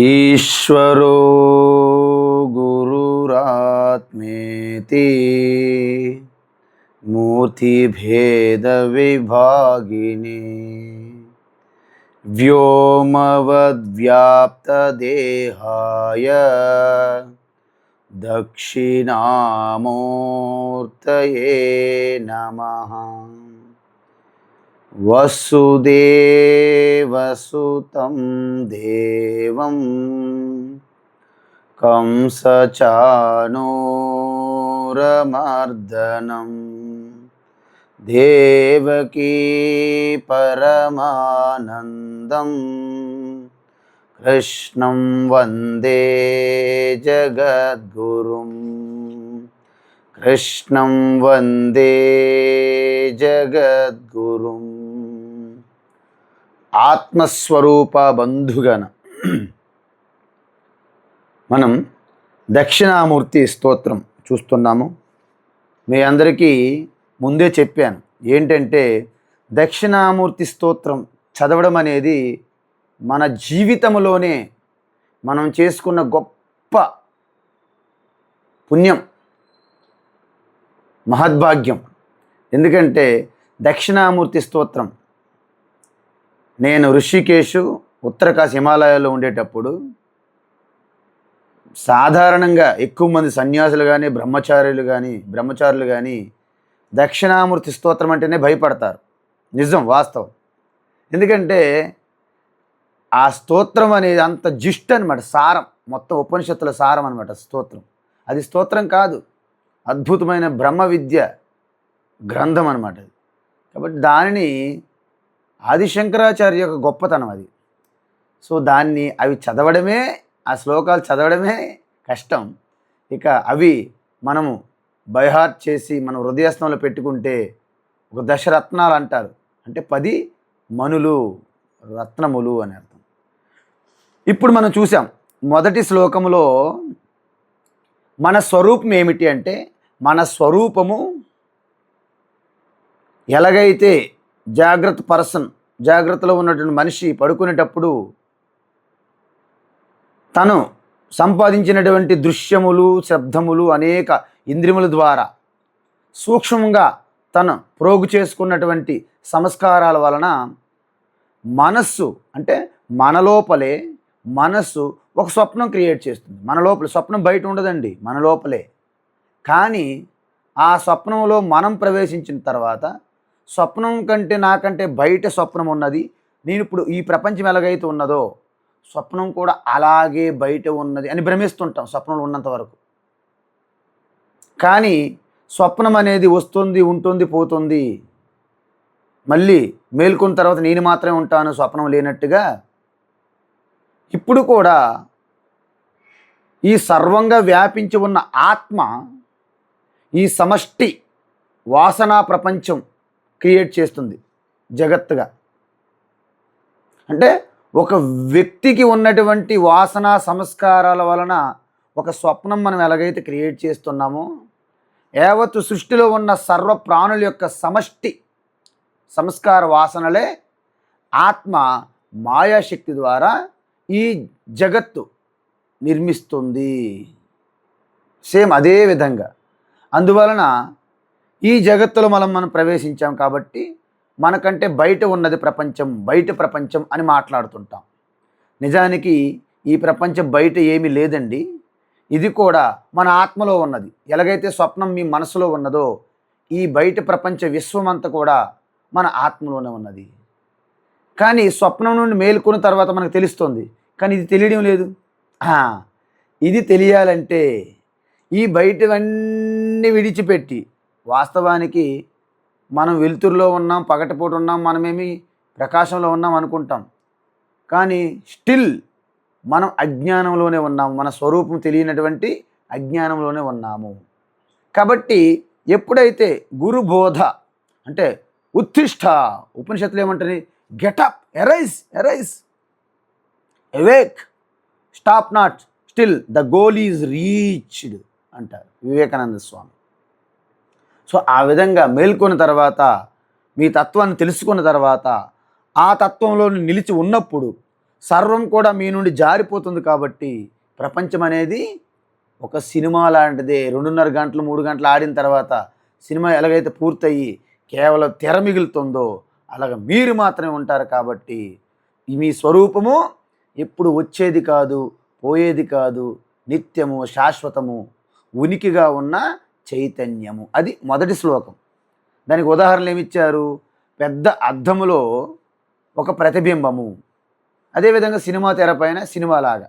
ఈశ్వరో గురురాత్మేతి మూర్తిభేద విభాగిని వ్యోమవద్వ్యాప్తదేహాయ దక్షిణామూర్తయే నమః. వసుదేవసుతం దేవం కంసచానూరమర్దనం దేవకీ పరమానందం కృష్ణం వందే జగద్గురుం. కృష్ణం వందే జగద్గురుం. ఆత్మస్వరూప బంధుగణ మనం దక్షిణామూర్తి స్తోత్రం చూస్తున్నాము. మీ అందరికీ ముందే చెప్పాను ఏంటంటే దక్షిణామూర్తి స్తోత్రం చదవడం అనేది మన జీవితంలోనే మనం చేసుకున్న గొప్ప పుణ్యం, మహద్భాగ్యం. ఎందుకంటే దక్షిణామూర్తి స్తోత్రం నేను ఋషికేశు ఉత్తరకాశీ హిమాలయాల్లో ఉండేటప్పుడు సాధారణంగా ఎక్కువ మంది సన్యాసులు కానీ బ్రహ్మచారులు కానీ దక్షిణామూర్తి స్తోత్రం అంటేనే భయపడతారు. నిజం, వాస్తవం. ఎందుకంటే ఆ స్తోత్రం అనేది అంత జిస్ట్ అనమాట, సారం, మొత్తం ఉపనిషత్తుల సారం అనమాట స్తోత్రం. అది స్తోత్రం కాదు, అద్భుతమైన బ్రహ్మ విద్య గ్రంథం అనమాట అది. కాబట్టి దానిని ఆదిశంకరాచార్య యొక్క గొప్పతనం అది. సో దాన్ని అవి చదవడమే, ఆ శ్లోకాలు చదవడమే కష్టం. ఇక అవి మనము బైహార్ట్ చేసి మనం హృదయస్థంలో పెట్టుకుంటే ఒక దశరత్నాలు అంటారు, అంటే 10 మణులు, రత్నములు అని అర్థం. ఇప్పుడు మనం చూసాం మొదటి శ్లోకంలో మన స్వరూపం ఏమిటి అంటే, మన స్వరూపము ఎలాగైతే జాగ్రత్తలో ఉన్నటువంటి మనిషి పడుకునేటప్పుడు తను సంపాదించినటువంటి దృశ్యములు, శబ్దములు, అనేక ఇంద్రియముల ద్వారా సూక్ష్మంగా తను ప్రోగు చేసుకున్నటువంటి సంస్కారాల వలన మనస్సు, అంటే మన లోపలే మనస్సు ఒక స్వప్నం క్రియేట్ చేస్తుంది. మన లోపల స్వప్నం బయట ఉండదండి, మన లోపలే. కానీ ఆ స్వప్నంలో మనం ప్రవేశించిన తర్వాత స్వప్నం కంటే నాకంటే బయట స్వప్నం ఉన్నది, నేను ఇప్పుడు ఈ ప్రపంచం ఎలాగైతే ఉన్నదో స్వప్నం కూడా అలాగే బయట ఉన్నది అని భ్రమిస్తుంటాం స్వప్నంలో ఉన్నంత వరకు. కానీ స్వప్నం అనేది వస్తుంది, ఉంటుంది, పోతుంది. మళ్ళీ మేల్కొన్న తర్వాత నేను మాత్రమే ఉంటాను స్వప్నం లేనట్టుగా. ఇప్పుడు కూడా ఈ సర్వంగా వ్యాపించి ఉన్న ఆత్మ ఈ సమష్టి వాసనా ప్రపంచం క్రియేట్ చేస్తుంది జగత్తుగా. అంటే ఒక వ్యక్తికి ఉన్నటువంటి వాసనా సంస్కారాల వలన ఒక స్వప్నం మనం ఎలాగైతే క్రియేట్ చేస్తున్నామో, యావత్తు సృష్టిలో ఉన్న సర్వ ప్రాణుల యొక్క సమష్టి సంస్కార వాసనలే ఆత్మ మాయాశక్తి ద్వారా ఈ జగత్తు నిర్మిస్తుంది. సేమ్ అదే విధంగా. అందువలన ఈ జగత్తులో మనం ప్రవేశించాం కాబట్టి మనకంటే బయట ఉన్నది ప్రపంచం, బయట ప్రపంచం అని మాట్లాడుతుంటాం. నిజానికి ఈ ప్రపంచం బయట ఏమీ లేదండి. ఇది కూడా మన ఆత్మలో ఉన్నది. ఎలాగైతే స్వప్నం మీ మనసులో ఉన్నదో ఈ బయట ప్రపంచ విశ్వం అంతా కూడా మన ఆత్మలోనే ఉన్నది. కానీ స్వప్నం నుండి మేలుకున్న తర్వాత మనకు తెలుస్తుంది, కానీ ఇది తెలియడం లేదు. ఇది తెలియాలంటే ఈ బయటవన్నీ విడిచిపెట్టి, వాస్తవానికి మనం వెలుతురులో ఉన్నాం, పగటిపూట ఉన్నాం, మనమేమి ప్రకాశంలో ఉన్నాం అనుకుంటాం. కానీ స్టిల్ మనం అజ్ఞానంలోనే ఉన్నాము, మన స్వరూపం తెలియనటువంటి అజ్ఞానంలోనే ఉన్నాము. కాబట్టి ఎప్పుడైతే గురుబోధ అంటే ఉత్తిష్ట, ఉపనిషత్తులు ఏమంటారు, getup, arise, awake, stop not, still the goal is reached అంటారు వివేకానంద స్వామి. సో ఆ విధంగా మేల్కొన్న తర్వాత, మీ తత్వాన్ని తెలుసుకున్న తర్వాత, ఆ తత్వంలో నిలిచి ఉన్నప్పుడు సర్వం కూడా మీ నుండి జారిపోతుంది. కాబట్టి ప్రపంచం అనేది ఒక సినిమా లాంటిదే. 2:30 గంటలు 3 గంటలు ఆడిన తర్వాత సినిమా ఎలాగైతే పూర్తయ్యి కేవలం తెర మిగులుతుందో అలాగ మీరు మాత్రమే ఉంటారు. కాబట్టి మీ స్వరూపము ఎప్పుడు వచ్చేది కాదు, పోయేది కాదు, నిత్యము శాశ్వతము ఉనికిగా ఉన్న చైతన్యము. అది మొదటి శ్లోకం. దానికి ఉదాహరణలు ఏమిచ్చారు? పెద్ద అద్దములో ఒక ప్రతిబింబము, అదేవిధంగా సినిమా తెర పైన సినిమాలాగా.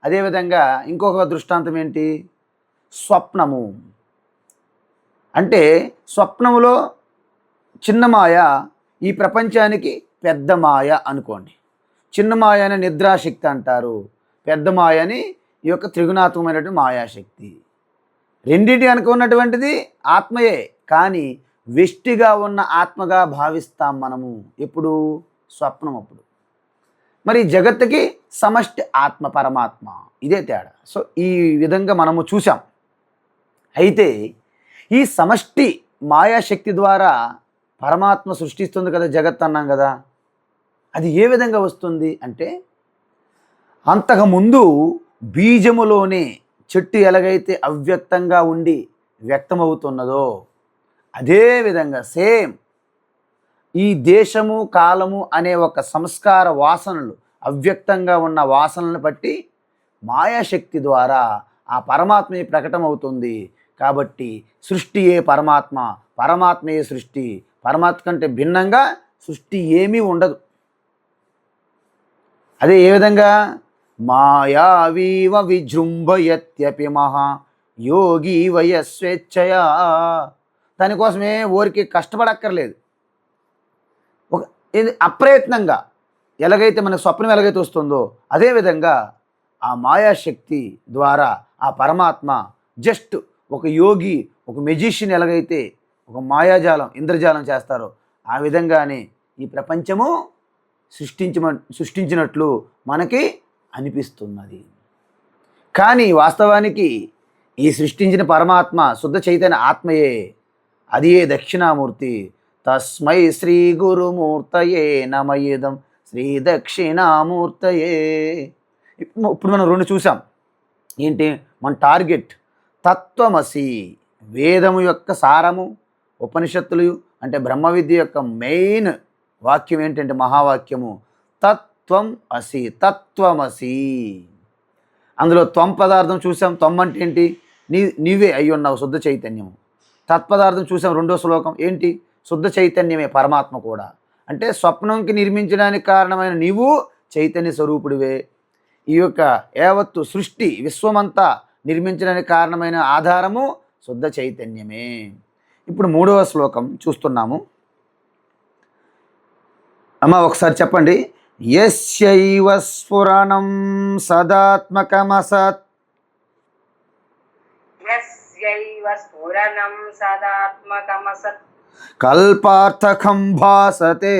అదేవిధంగా ఇంకొక దృష్టాంతం ఏంటి? స్వప్నము. అంటే స్వప్నములో చిన్న మాయ, ఈ ప్రపంచానికి పెద్ద మాయ అనుకోండి. చిన్న మాయని నిద్రాశక్తి అంటారు, పెద్ద మాయని ఈ యొక్క త్రిగుణాత్మకమైనటువంటి మాయాశక్తి. రెండింటి అనుకున్నటువంటిది ఆత్మయే, కానీ వెష్టిగా ఉన్న ఆత్మగా భావిస్తాం మనము. ఎప్పుడు? స్వప్నం అప్పుడు. మరి జగత్తుకి సమష్టి ఆత్మ పరమాత్మ, ఇదే తేడా. సో ఈ విధంగా మనము చూసాం. అయితే ఈ సమష్టి మాయాశక్తి ద్వారా పరమాత్మ సృష్టిస్తుంది కదా జగత్ అన్నాం కదా. అది ఏ విధంగా వస్తుంది అంటే, అంతకుముందు బీజములోనే చెట్టు ఎలాగైతే అవ్యక్తంగా ఉండి వ్యక్తమవుతున్నదో అదేవిధంగా సేమ్ ఈ దేశము కాలము అనే ఒక సంస్కార వాసనలు, అవ్యక్తంగా ఉన్న వాసనలను బట్టి మాయాశక్తి ద్వారా ఆ పరమాత్మే ప్రకటమవుతుంది. కాబట్టి సృష్టియే పరమాత్మ, పరమాత్మయే సృష్టి. పరమాత్మ కంటే భిన్నంగా సృష్టి ఏమీ ఉండదు. అదే ఏ విధంగా? మాయావీవ విజృంభయత్యపి మహా యోగి వయస్వేచ్ఛయా. దానికోసమే ఊరికి కష్టపడక్కర్లేదు. ఒక ఇది అప్రయత్నంగా ఎలాగైతే మనకు స్వప్నం ఎలాగైతే వస్తుందో అదేవిధంగా ఆ మాయాశక్తి ద్వారా ఆ పరమాత్మ జస్ట్ ఒక యోగి, ఒక మెజిషియన్ ఎలాగైతే ఒక మాయాజాలం, ఇంద్రజాలం చేస్తారో ఆ విధంగానే ఈ ప్రపంచము సృష్టించినట్లు మనకి అనిపిస్తున్నది. కానీ వాస్తవానికి ఈ సృష్టించిన పరమాత్మ శుద్ధ చైతన్య ఆత్మయే. అది ఏ దక్షిణామూర్తి. తస్మై శ్రీ గురుమూర్తయే నమయిదం శ్రీ దక్షిణామూర్తయే. ఇప్పుడు మనం రెండు చూసాం. ఏంటి మన టార్గెట్? తత్వమసి, వేదము యొక్క సారము, ఉపనిషత్తులు అంటే బ్రహ్మ విద్య యొక్క మెయిన్ వాక్యం ఏంటంటే మహావాక్యము తత్వం అసి, తత్వమసి. అందులో త్వం పదార్థం చూసాం. త్వం అంటే ఏంటి? నీవే అయి ఉన్నావు, శుద్ధ చైతన్యము. తత్పదార్థం చూసాం రెండో శ్లోకం. ఏంటి? శుద్ధ చైతన్యమే పరమాత్మ కూడా. అంటే స్వప్నంకి నిర్మించడానికి కారణమైన నీవు చైతన్య స్వరూపుడివే. ఈ యొక్క యావత్తు సృష్టి విశ్వమంతా నిర్మించడానికి కారణమైన ఆధారము శుద్ధ చైతన్యమే. ఇప్పుడు మూడవ శ్లోకం చూస్తున్నాము. అమ్మ ఒకసారి చెప్పండి. యస్యైవ స్ఫురణం సదాత్మకమసత్, యస్యైవ స్ఫురణం సదాత్మకమసత్ కల్పార్థకం భాసతే,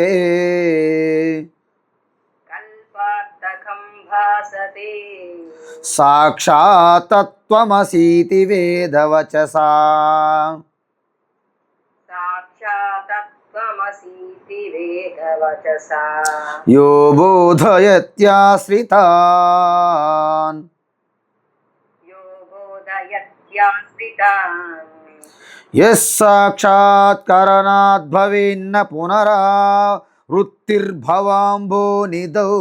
కల్పార్థకం భాసతే సాక్షాత్తత్వమసీతి వేదవచసా, సాక్షాత్తత్వమసీతి వేదవచసా యో బోధయత్యాశ్రితాన్, యో బోధయత్యాశ్రితాన్, యస్సాక్షాత్కరణాద్ భవేన్న పునరావృత్తిర్భవాంభో నిదౌ,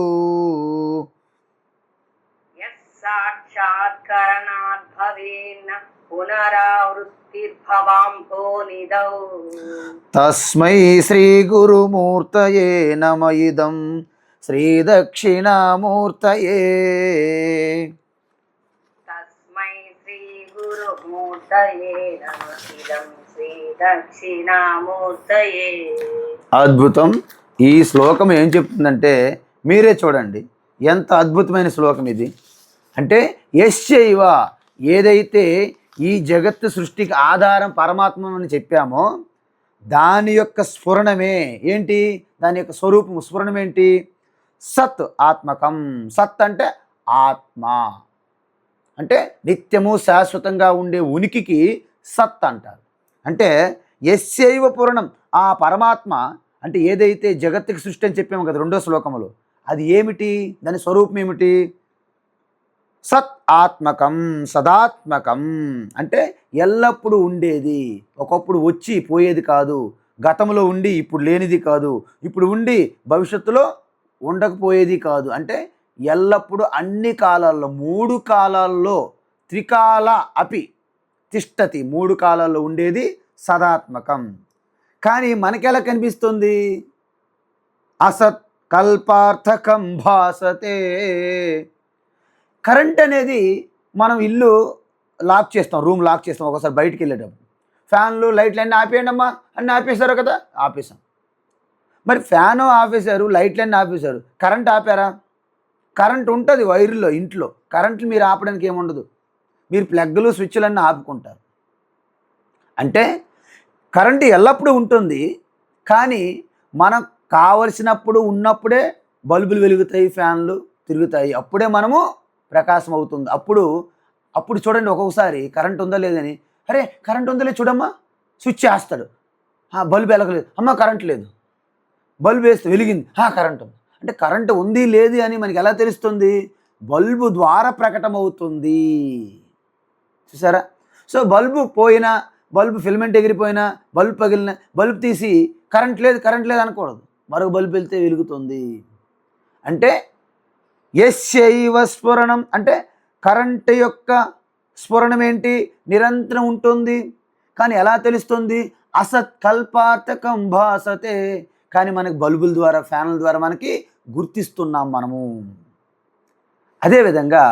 యస్సాక్షాత్కరణాద్ భవేన్న పునరావృత్తిర్భవాంభో నిదౌ. తస్మై శ్రీ గురుమూర్తయే నమయిదం శ్రీ దక్షిణామూర్తయే. తస్మై శ్రీ గురుమూర్తయే నమః శ్రీ దక్షిణామూర్తయే. అద్భుతం. ఈ శ్లోకం ఏం చెప్తుందంటే మీరే చూడండి ఎంత అద్భుతమైన శ్లోకం ఇది. అంటే యశ్చైవ, ఏదైతే ఈ జగత్తు సృష్టికి ఆధారం పరమాత్మ అని చెప్పామో దాని యొక్క స్ఫురణమే ఏంటి? దాని యొక్క స్వరూపం స్ఫురణం ఏంటి? సత్ ఆత్మకం. సత్ అంటే ఆత్మ, అంటే నిత్యము శాశ్వతంగా ఉండే ఉనికికి సత్ అంటారు. అంటే యస్యైవ పూర్ణం, ఆ పరమాత్మ అంటే ఏదైతే జగత్తుకి సృష్టి అని చెప్పాము కదా రెండో శ్లోకములో, అది ఏమిటి? దాని స్వరూపం ఏమిటి? సత్ ఆత్మకం, సదాత్మకం. అంటే ఎల్లప్పుడూ ఉండేది, ఒకప్పుడు వచ్చి పోయేది కాదు, గతంలో ఉండి ఇప్పుడు లేనిది కాదు, ఇప్పుడు ఉండి భవిష్యత్తులో ఉండకపోయేది కాదు. అంటే ఎల్లప్పుడూ అన్ని కాలాల్లో, 3 కాలాల్లో, త్రికాల అపి తిష్టతి, 3 కాలాల్లో ఉండేది సదాత్మకం. కానీ మనకెలా కనిపిస్తుంది? అసత్ కల్పార్థకం భాసతే. కరెంట్ అనేది మనం ఇల్లు లాక్ చేస్తాం, రూమ్ లాక్ చేస్తాం ఒకసారి బయటికి వెళ్ళేటప్పుడు. ఫ్యాన్లు లైట్లు అన్నీ ఆపేయండి అమ్మా అన్నీ ఆపేశారు కదా, ఆపేసాం. మరి ఫ్యాను ఆపేశారు, లైట్లు అన్నీ ఆపేశారు, కరెంట్ ఆపారా? కరెంట్ ఉంటుంది వైర్లో, ఇంట్లో కరెంట్లు మీరు ఆపడానికి ఏముండదు, మీరు ప్లగ్లు స్విచ్లన్నీ ఆపుకుంటారు. అంటే కరెంటు ఎల్లప్పుడూ ఉంటుంది, కానీ మనకు కావలసినప్పుడు ఉన్నప్పుడే బల్బులు వెలుగుతాయి, ఫ్యాన్లు తిరుగుతాయి, అప్పుడే మనము ప్రకాశం అవుతుంది. అప్పుడు చూడండి, ఒక్కొక్కసారి కరెంట్ ఉందా లేదని, అరే కరెంట్ ఉందో లేదు చూడమ్మా, స్విచ్ వేస్తాడు, బల్బు వెలగలేదు, అమ్మ కరెంట్ లేదు, బల్బు వేస్తే వెలిగింది, కరెంట్ ఉంది. అంటే కరెంటు ఉంది లేదు అని మనకి ఎలా తెలుస్తుంది? బల్బు ద్వారా ప్రకటమవుతుంది. చూసారా? సో బల్బు పోయినా, బల్బు ఫిలమెంట్ ఎగిరిపోయినా, బల్బు పగిలిన, బల్బు తీసి కరెంట్ లేదు అనకూడదు, మరొక బల్బు వెళ్తే వెలుగుతుంది. అంటే యస్యైవ స్ఫురణం, అంటే కరెంటు యొక్క స్ఫురణం ఏంటి? నిరంతరం ఉంటుంది. కానీ ఎలా తెలుస్తుంది? అసత్ కల్పార్థకం భాసతే. కానీ మనకి బల్బుల ద్వారా, ఫ్యాన్ల ద్వారా మనకి గుర్తిస్తున్నాం మనము. అదేవిధంగా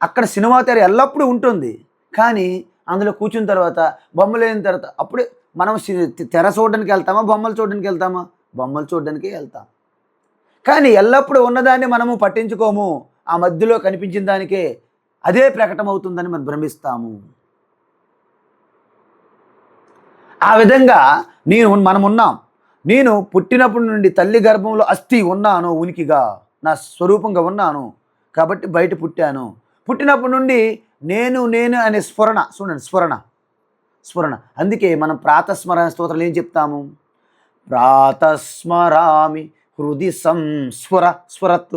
అక్కడ సినిమా తెర ఎల్లప్పుడూ ఉంటుంది, కానీ అందులో కూర్చున్న తర్వాత, బొమ్మలు అయిన తర్వాత, అప్పుడే మనం తెర చూడడానికి వెళ్తామా, బొమ్మలు చూడడానికి వెళ్తామా? బొమ్మలు చూడడానికి వెళ్తాం. కానీ ఎల్లప్పుడూ ఉన్నదాన్ని మనము పట్టించుకోము, ఆ మధ్యలో కనిపించిన దానికే అదే ప్రకటమవుతుందని మనం భ్రమిస్తాము. ఆ విధంగా మనం ఉన్నాం. నేను పుట్టినప్పటి నుండి తల్లి గర్భంలో అస్థి ఉన్నాను, ఉనికిగా నా స్వరూపంగా ఉన్నాను కాబట్టి బయట పుట్టాను. పుట్టినప్పటి నుండి నేను అనే స్ఫురణ, చూడండి స్ఫురణ. అందుకే మనం ప్రాతస్మరణ స్తోత్రాలు ఏం చెప్తాము? ప్రాతస్మరామి హృది స్ఫురత్,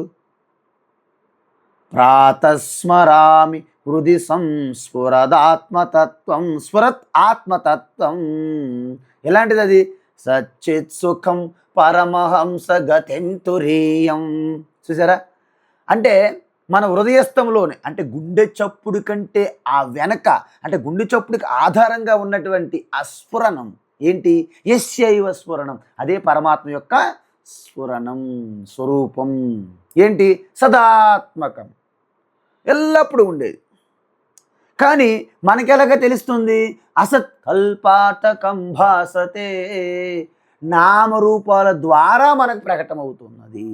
ప్రాతస్మరామి హృది సంస్ఫురదాత్మతత్వం, స్ఫురత్ ఆత్మతత్వం. ఎలాంటిది అది? సచ్చిత్ సుఖం పరమహంస గతింతురీయం. చూసారా? అంటే మన హృదయస్థంలోనే, అంటే గుండె చప్పుడు కంటే ఆ వెనక, అంటే గుండె చప్పుడికి ఆధారంగా ఉన్నటువంటి ఆ స్ఫురణం ఏంటి? యస్యైవ స్ఫురణం, అదే పరమాత్మ యొక్క స్ఫురణం, స్వరూపం ఏంటి? సదాత్మకం, ఎల్లప్పుడూ ఉండేది. కానీ మనకెలాగ తెలుస్తుంది? అసత్ కల్పాతకం భాసతే, నామరూపాల ద్వారా మనకు ప్రకటమవుతున్నది.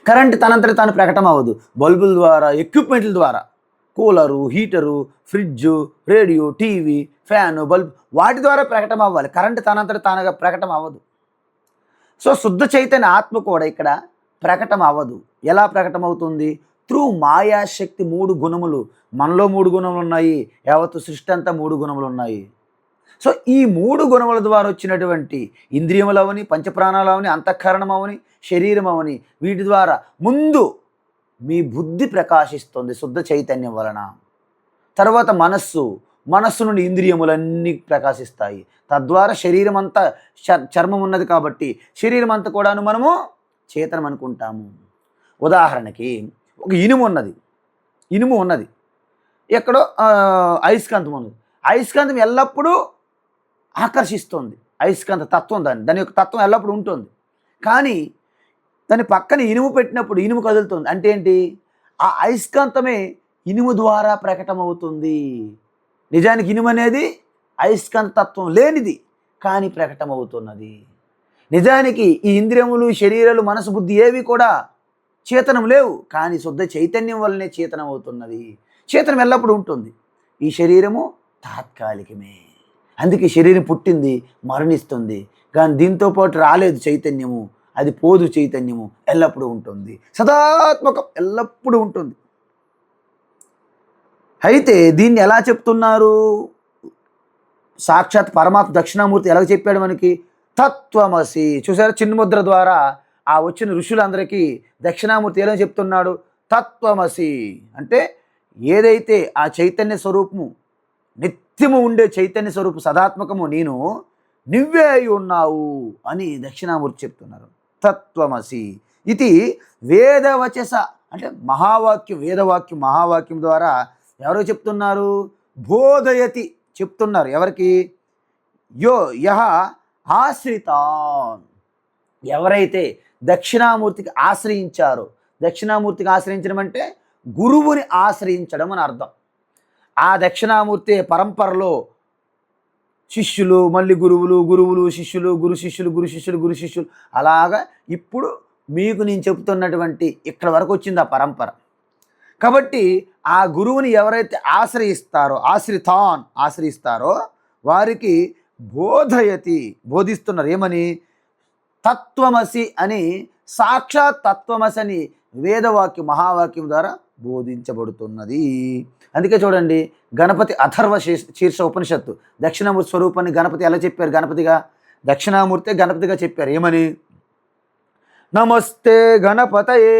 కరెంట్ తనంతట తాను ప్రకటన అవ్వదు, బల్బుల ద్వారా, ఎక్విప్మెంట్ల ద్వారా, cooler, heater, fridge, radio, TV, fan, bulb, వాటి ద్వారా ప్రకటన అవ్వాలి. కరెంట్ తనంతట తానుగా ప్రకటన అవ్వదు. సో శుద్ధ చైతన్య ఆత్మ కూడా ఇక్కడ ప్రకటన అవ్వదు. ఎలా ప్రకటమవుతుంది? త్రూ మాయాశక్తి. 3 గుణములు మనలో, 3 గుణములు ఉన్నాయి, యావత్తు సృష్టి అంతా 3 గుణములు ఉన్నాయి. సో ఈ 3 గుణముల ద్వారా వచ్చినటువంటి ఇంద్రియములు అవని, పంచప్రాణాలు అవని, అంతఃకరణం అవని, శరీరం అవని, వీటి ద్వారా ముందు మీ బుద్ధి ప్రకాశిస్తుంది శుద్ధ చైతన్యం వలన. తర్వాత మనస్సు నుండి ఇంద్రియములన్నీ ప్రకాశిస్తాయి. తద్వారా శరీరం అంతా, చర్మం ఉన్నది కాబట్టి శరీరం అంతా కూడాను మనము చేతనం అనుకుంటాము. ఉదాహరణకి ఒక ఇనుము ఉన్నది, ఎక్కడో అయస్కాంతం ఉన్నది. అయస్కాంతం ఎల్లప్పుడూ ఆకర్షిస్తుంది, అయస్కాంత తత్వం దాని యొక్క తత్వం ఎల్లప్పుడూ ఉంటుంది. కానీ దాని పక్కన ఇనుము పెట్టినప్పుడు ఇనుము కదులుతుంది. అంటే ఏంటి? ఆ అయస్కాంతమే ఇనుము ద్వారా ప్రకటమవుతుంది. నిజానికి ఇనుము అనేది అయస్కాంత తత్వం లేనిది, కానీ ప్రకటమవుతున్నది. నిజానికి ఈ ఇంద్రియములు, శరీరాలు, మనసు, బుద్ధి ఏవి కూడా చేతనం లేవు, కానీ శుద్ధ చైతన్యం వల్లనే చేతనం అవుతున్నది. చేతనం ఎల్లప్పుడూ ఉంటుంది. ఈ శరీరము తాత్కాలికమే. అందుకే శరీరం పుట్టింది, మరణిస్తుంది, కానీ దీంతో పాటు రాలేదు చైతన్యము. అది పోదు, చైతన్యము ఎల్లప్పుడూ ఉంటుంది. సదాత్మకం ఎల్లప్పుడూ ఉంటుంది. అయితే దీన్ని ఎలా చెప్తున్నారు? సాక్షాత్ పరమాత్మ దక్షిణామూర్తి ఎలా చెప్పాడు మనకి? తత్వమసి. చూసారా? చిన్ముద్ర ద్వారా ఆ వచ్చిన ఋషులందరికీ దక్షిణామూర్తి ఏదో చెప్తున్నాడు, తత్వమసి అంటే ఏదైతే ఆ చైతన్య స్వరూపము, నిత్యము ఉండే చైతన్య స్వరూపు సదాత్మకము నేను, నువ్వే అయి ఉన్నావు అని దక్షిణామూర్తి చెప్తున్నారు. తత్వమసి ఇది వేదవచస అంటే మహావాక్యం, వేదవాక్యం మహావాక్యం ద్వారా ఎవరో చెప్తున్నారు, బోధయతి చెప్తున్నారు. ఎవరికి? యహ ఆశ్రితాన్, ఎవరైతే దక్షిణామూర్తికి ఆశ్రయించారో. దక్షిణామూర్తికి ఆశ్రయించడం అంటే గురువుని ఆశ్రయించడం అని అర్థం. ఆ దక్షిణామూర్తి పరంపరలో శిష్యులు, మళ్ళీ గురువులు, గురువులు శిష్యులు, గురు శిష్యులు, గురు శిష్యులు, గురు శిష్యులు, అలాగా ఇప్పుడు మీకు నేను చెబుతున్నటువంటి ఇక్కడ వరకు వచ్చింది ఆ పరంపర. కాబట్టి ఆ గురువుని ఎవరైతే ఆశ్రయిస్తారో వారికి బోధయతి, బోధిస్తున్నారు. ఏమని? తత్వమసి అని, సాక్షాత్ తత్వమసి అని వేదవాక్యం మహావాక్యం ద్వారా బోధించబడుతున్నది. అందుకే చూడండి, గణపతి అథర్వ శీర్ష ఉపనిషత్తు దక్షిణామూర్తి స్వరూపాన్ని గణపతి ఎలా చెప్పారు? గణపతిగా దక్షిణామూర్తే గణపతిగా చెప్పారు. ఏమని? నమస్తే గణపతయే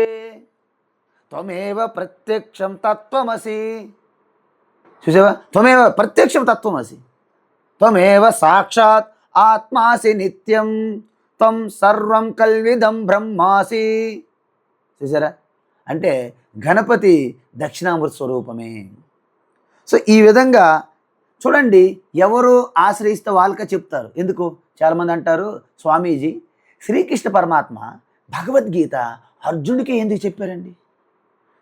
త్వమేవ ప్రత్యక్షం తత్వమసి. చూసావా? త్వమేవ ప్రత్యక్షం తత్వమసి, త్వమేవ సాక్షాత్ ఆత్మాసి నిత్యం, త్వం సర్వం కల్విదం బ్రహ్మాసి. చూసారా? అంటే గణపతి దక్షిణామూర్తి స్వరూపమే. సో ఈ విధంగా చూడండి, ఎవరు ఆశ్రయిస్తే వాళ్ళకే చెప్తారు. ఎందుకు? చాలామంది అంటారు, స్వామీజీ శ్రీకృష్ణ పరమాత్మ భగవద్గీత అర్జునుడికి ఎందుకు చెప్పారండి?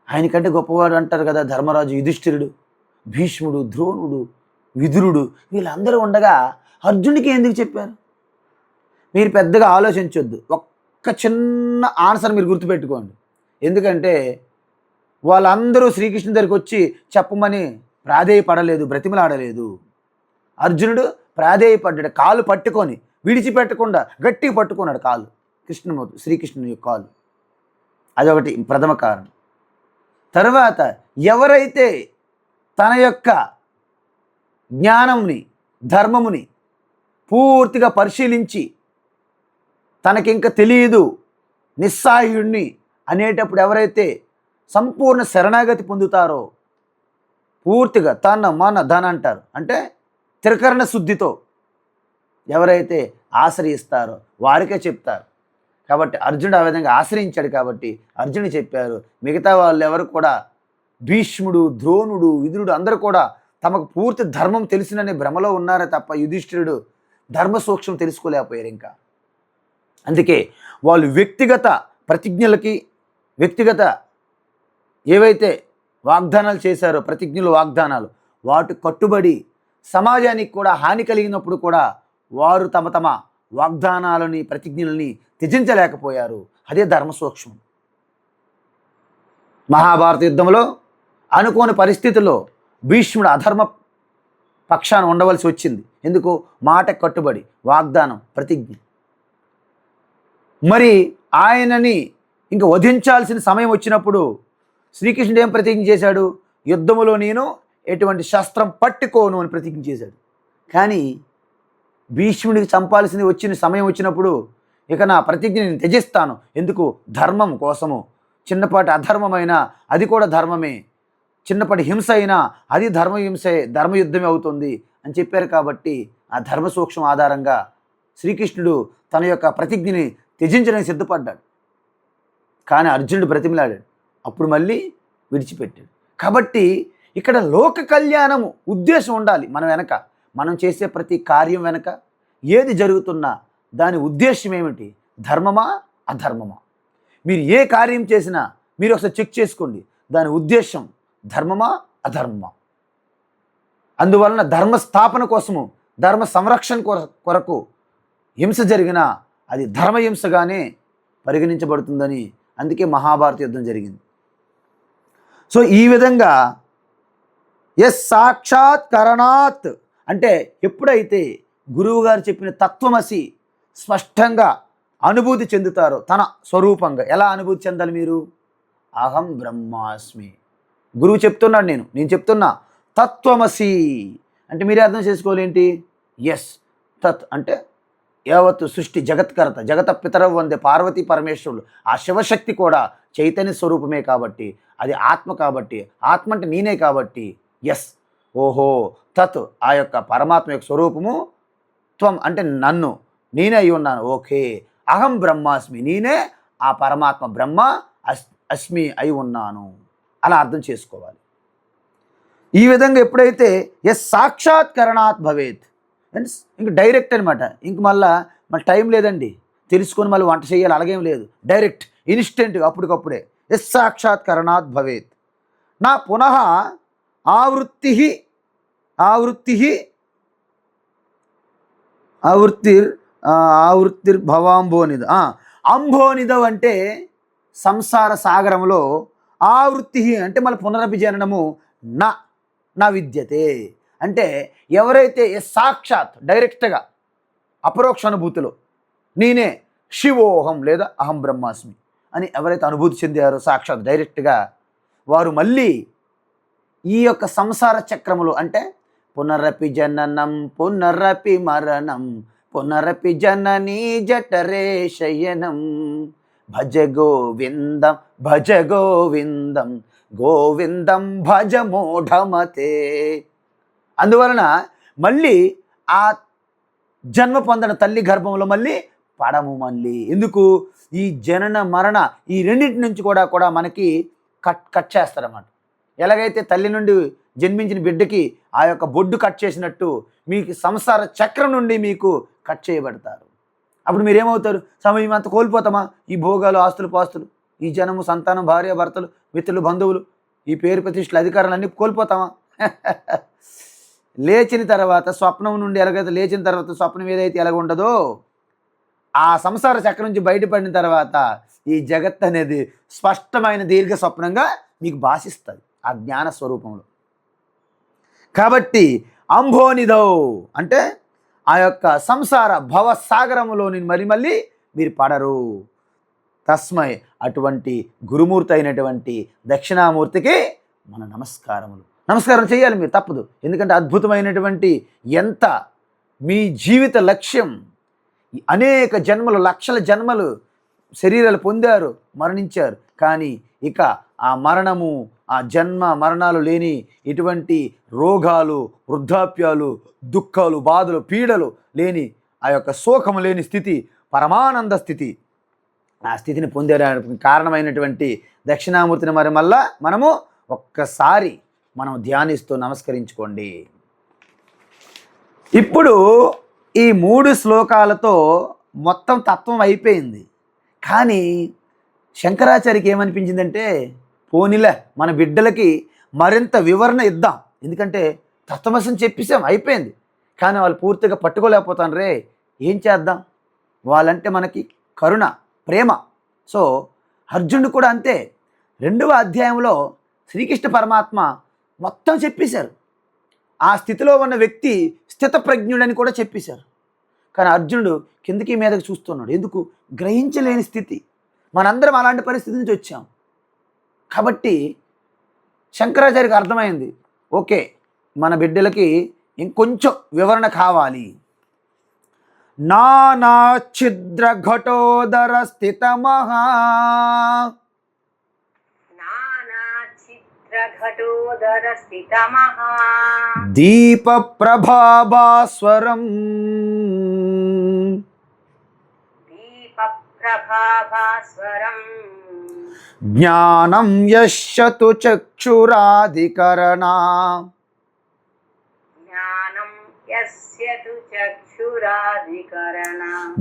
ఆయనకంటే గొప్పవాడు అంటారు కదా, ధర్మరాజు యుధిష్ఠిరుడు, భీష్ముడు, ద్రోణుడు, విదురుడు, వీళ్ళందరూ ఉండగా అర్జునుడికి ఎందుకు చెప్పారు? మీరు పెద్దగా ఆలోచించొద్దు, ఒక్క చిన్న ఆన్సర్ మీరు గుర్తుపెట్టుకోండి. ఎందుకంటే వాళ్ళందరూ శ్రీకృష్ణుడి దగ్గరికి వచ్చి చెప్పమని ప్రాధేయపడలేదు, బ్రతిమలాడలేదు. అర్జునుడు ప్రాధేయపడ్డాడు, కాలు పట్టుకొని విడిచిపెట్టకుండా గట్టిగా పట్టుకున్నాడు కాలు, శ్రీకృష్ణుని యొక్క కాలు. అదొకటి ప్రథమ కారణం. తర్వాత ఎవరైతే తన యొక్క జ్ఞానంని, ధర్మముని పూర్తిగా పరిశీలించి తనకింక తెలియదు, నిస్సహాయుణ్ణి అనేటప్పుడు ఎవరైతే సంపూర్ణ శరణాగతి పొందుతారో, పూర్తిగా తన మన ధన అంటారు, అంటే త్రికరణ శుద్ధితో ఎవరైతే ఆశ్రయిస్తారో వారికే చెప్తారు. కాబట్టి అర్జునుడు ఆ విధంగా ఆశ్రయించాడు కాబట్టి అర్జునుడు చెప్పారు. మిగతా వాళ్ళు ఎవరు కూడా, భీష్ముడు, ద్రోణుడు, విదురుడు అందరూ కూడా తమకు పూర్తి ధర్మం తెలిసిననే భ్రమలో ఉన్నారే తప్ప యుధిష్ఠిరుడు ధర్మ సూక్ష్మం తెలుసుకోలేకపోయారు ఇంకా. అందుకే వాళ్ళు వ్యక్తిగత ప్రతిజ్ఞలకి, వ్యక్తిగత ఏవైతే వాగ్దానాలు చేశారో, ప్రతిజ్ఞలు, వాగ్దానాలు, వాటి కట్టుబడి సమాజానికి కూడా హాని కలిగినప్పుడు కూడా వారు తమ తమ వాగ్దానాలని, ప్రతిజ్ఞలని త్యజించలేకపోయారు. అదే ధర్మ సూక్ష్మం. మహాభారత యుద్ధంలో అనుకోని పరిస్థితుల్లో భీష్ముడు అధర్మ పక్షాన ఉండవలసి వచ్చింది. ఎందుకు? మాట కట్టుబడి, వాగ్దానం, ప్రతిజ్ఞ. మరి ఆయనని ఇంక వధించాల్సిన సమయం వచ్చినప్పుడు శ్రీకృష్ణుడు ఏం ప్రతిజ్ఞ చేశాడు? యుద్ధములో నేను ఎటువంటి శస్త్రం పట్టుకోను అని ప్రతిజ్ఞ చేశాడు. కానీ భీష్ముడికి చంపాల్సింది వచ్చిన సమయం వచ్చినప్పుడు ఇక నా ప్రతిజ్ఞ నేను త్యజిస్తాను. ఎందుకు? ధర్మం కోసము. చిన్నపాటి అధర్మమైన అది కూడా ధర్మమే, చిన్నపాటి హింస అయినా అది ధర్మహింసే, ధర్మయుద్ధమే అవుతుంది అని చెప్పారు. కాబట్టి ఆ ధర్మ సూక్ష్మం ఆధారంగా శ్రీకృష్ణుడు తన యొక్క ప్రతిజ్ఞని త్యజించడానికి సిద్ధపడ్డాడు. కానీ అర్జునుడు బ్రతిమలాడాడు, అప్పుడు మళ్ళీ విడిచిపెట్టాడు. కాబట్టి ఇక్కడ లోక కళ్యాణము ఉద్దేశం ఉండాలి మన వెనక. మనం చేసే ప్రతి కార్యం వెనక ఏది జరుగుతున్నా దాని ఉద్దేశం ఏమిటి? ధర్మమా, అధర్మమా? మీరు ఏ కార్యం చేసినా మీరు ఒకసారి చెక్ చేసుకోండి, దాని ఉద్దేశం ధర్మమా, అధర్మమా? అందువలన ధర్మ స్థాపన కోసము, ధర్మ సంరక్షణ కొరకు హింస జరిగినా అది ధర్మహింసగానే పరిగణించబడుతుందని అందుకే మహాభారత యుద్ధం జరిగింది. సో ఈ విధంగా సాక్షాత్ కరణాత్ అంటే ఎప్పుడైతే గురువుగారు చెప్పిన తత్వమసి స్పష్టంగా అనుభూతి చెందుతారో తన స్వరూపంగా, ఎలా అనుభూతి చెందాలి మీరు? అహం బ్రహ్మాస్మి. గురువు చెప్తున్నాడు, నేను చెప్తున్నా తత్వమసి అంటే మీరే అర్థం చేసుకోవాలి ఏంటి? తత్ అంటే యావత్తు సృష్టి జగత్కర్త జగత పితరవ్ వందే పార్వతీ పరమేశ్వరులు ఆ శివశక్తి కూడా చైతన్య స్వరూపమే కాబట్టి అది ఆత్మ కాబట్టి ఆత్మ అంటే నేనే కాబట్టి ఎస్ ఓహో తత్ ఆ యొక్క పరమాత్మ యొక్క స్వరూపము త్వం అంటే నన్ను నేనే అయి ఉన్నాను ఓకే అహం బ్రహ్మాస్మి నేనే ఆ పరమాత్మ బ్రహ్మ అస్మి అయి ఉన్నాను అలా అర్థం చేసుకోవాలి. ఈ విధంగా ఎప్పుడైతే ఎస్ సాక్షాత్కరణాత్ భవేత్ అండ్ ఇంక డైరెక్ట్ అనమాట. ఇంక మళ్ళీ టైం లేదండి తెలుసుకొని మళ్ళీ వంట చేయాలి అలాగేం లేదు. డైరెక్ట్ ఇన్స్టెంట్గా అప్పటికప్పుడే ఎస్ సాక్షాత్కరణాత్ భవేత్ నా పునః ఆవృత్తి ఆవృత్తిర్భవాంబోనిద అంబోనిదవ్ అంటే సంసార సాగరంలో ఆవృత్తి అంటే మళ్ళీ పునరపి జననము నా విద్యతే అంటే ఎవరైతే సాక్షాత్ డైరెక్ట్గా అపరోక్ష అనుభూతిలో నేనే శివోహం లేదా అహం బ్రహ్మాస్మి అని ఎవరైతే అనుభూతి చెందారో సాక్షాత్ డైరెక్ట్గా వారు మళ్ళీ ఈ యొక్క సంసార చక్రములు అంటే పునరపి జననం పునరపి మరణం పునరపి జననీ జఠరే శయనం భజ గోవిందం గోవిందం భజ మూఢమతే. అందువలన మళ్ళీ ఆ జన్మ పొందిన తల్లి గర్భంలో మళ్ళీ పడము. మళ్ళీ ఎందుకు ఈ జనన మరణ ఈ రెండింటి నుంచి కూడా మనకి కట్ చేస్తారన్నమాట. ఎలాగైతే తల్లి నుండి జన్మించిన బిడ్డకి ఆ యొక్క బొడ్డు కట్ చేసినట్టు మీకు సంసార చక్రం నుండి మీకు కట్ చేయబడతారు. అప్పుడు మీరేమవుతారు? సమయం అంతా కోల్పోతామా? ఈ భోగాలు ఆస్తులు పాస్తులు ఈ జనము సంతానం భార్య భర్తలు మిత్రులు బంధువులు ఈ పేరు ప్రతిష్టలు అధికారాలు అన్నీ కోల్పోతామా? లేచిన తర్వాత స్వప్నం నుండి ఎలాగైతే లేచిన తర్వాత స్వప్నం ఏదైతే ఎలాగ ఉంటుందో ఆ సంసార చక్రం నుంచి బయటపడిన తర్వాత ఈ జగత్ అనేది స్పష్టమైన దీర్ఘ స్వప్నంగా మీకు భాషిస్తుంది ఆ జ్ఞాన స్వరూపంలో. కాబట్టి అంబోనిదౌ అంటే ఆ యొక్క సంసార భవసాగరములోని మళ్ళీ మీరు పడరు. తస్మై అటువంటి గురుమూర్తి అయినటువంటి దక్షిణామూర్తికి మన నమస్కారం చేయాలి మీరు, తప్పదు. ఎందుకంటే అద్భుతమైనటువంటి ఎంత మీ జీవిత లక్ష్యం అనేక జన్మలు లక్షల జన్మలు శరీరాలు పొందారు మరణించారు, కానీ ఇక ఆ మరణము ఆ జన్మ మరణాలు లేని ఇటువంటి రోగాలు వృద్ధాప్యాలు దుఃఖాలు బాధలు పీడలు లేని ఆ యొక్క శోకము లేని స్థితి పరమానంద స్థితి ఆ స్థితిని పొందడానికి కారణమైనటువంటి దక్షిణామూర్తిని మళ్ళా మనము ఒక్కసారి మనం ధ్యానిస్తూ నమస్కరించుకోండి. ఇప్పుడు ఈ 3 శ్లోకాలతో మొత్తం తత్వం అయిపోయింది. కానీ శంకరాచార్యకి ఏమనిపించిందంటే పోనీలే మన బిడ్డలకి మరింత వివరణ ఇద్దాం, ఎందుకంటే తత్వమసం చెప్పేసాం అయిపోయింది. కానీ వాళ్ళు పూర్తిగా పట్టుకోలేకపోతాను రే, ఏం చేద్దాం? వాళ్ళంటే మనకి కరుణ ప్రేమ. సో అర్జునుడు కూడా అంతే. 2వ అధ్యాయంలో శ్రీకృష్ణ పరమాత్మ మొత్తం చెప్పేశారు. ఆ స్థితిలో ఉన్న వ్యక్తి స్థితప్రజ్ఞుడని కూడా చెప్పేశారు. కానీ అర్జునుడు కిందకి మీదకి చూస్తున్నాడు. ఎందుకు? గ్రహించలేని స్థితి. మనందరం అలాంటి పరిస్థితి నుంచి వచ్చాం. కాబట్టి శంకరాచార్యకి అర్థమైంది, ఓకే మన బిడ్డలకి ఇంకొంచెం వివరణ కావాలి. నానా ఛిద్ర ఘటోదర స్థితమహా దీప ప్రభాభాస్వరం జ్ఞానం యశ్యతు చక్షురాధికరణా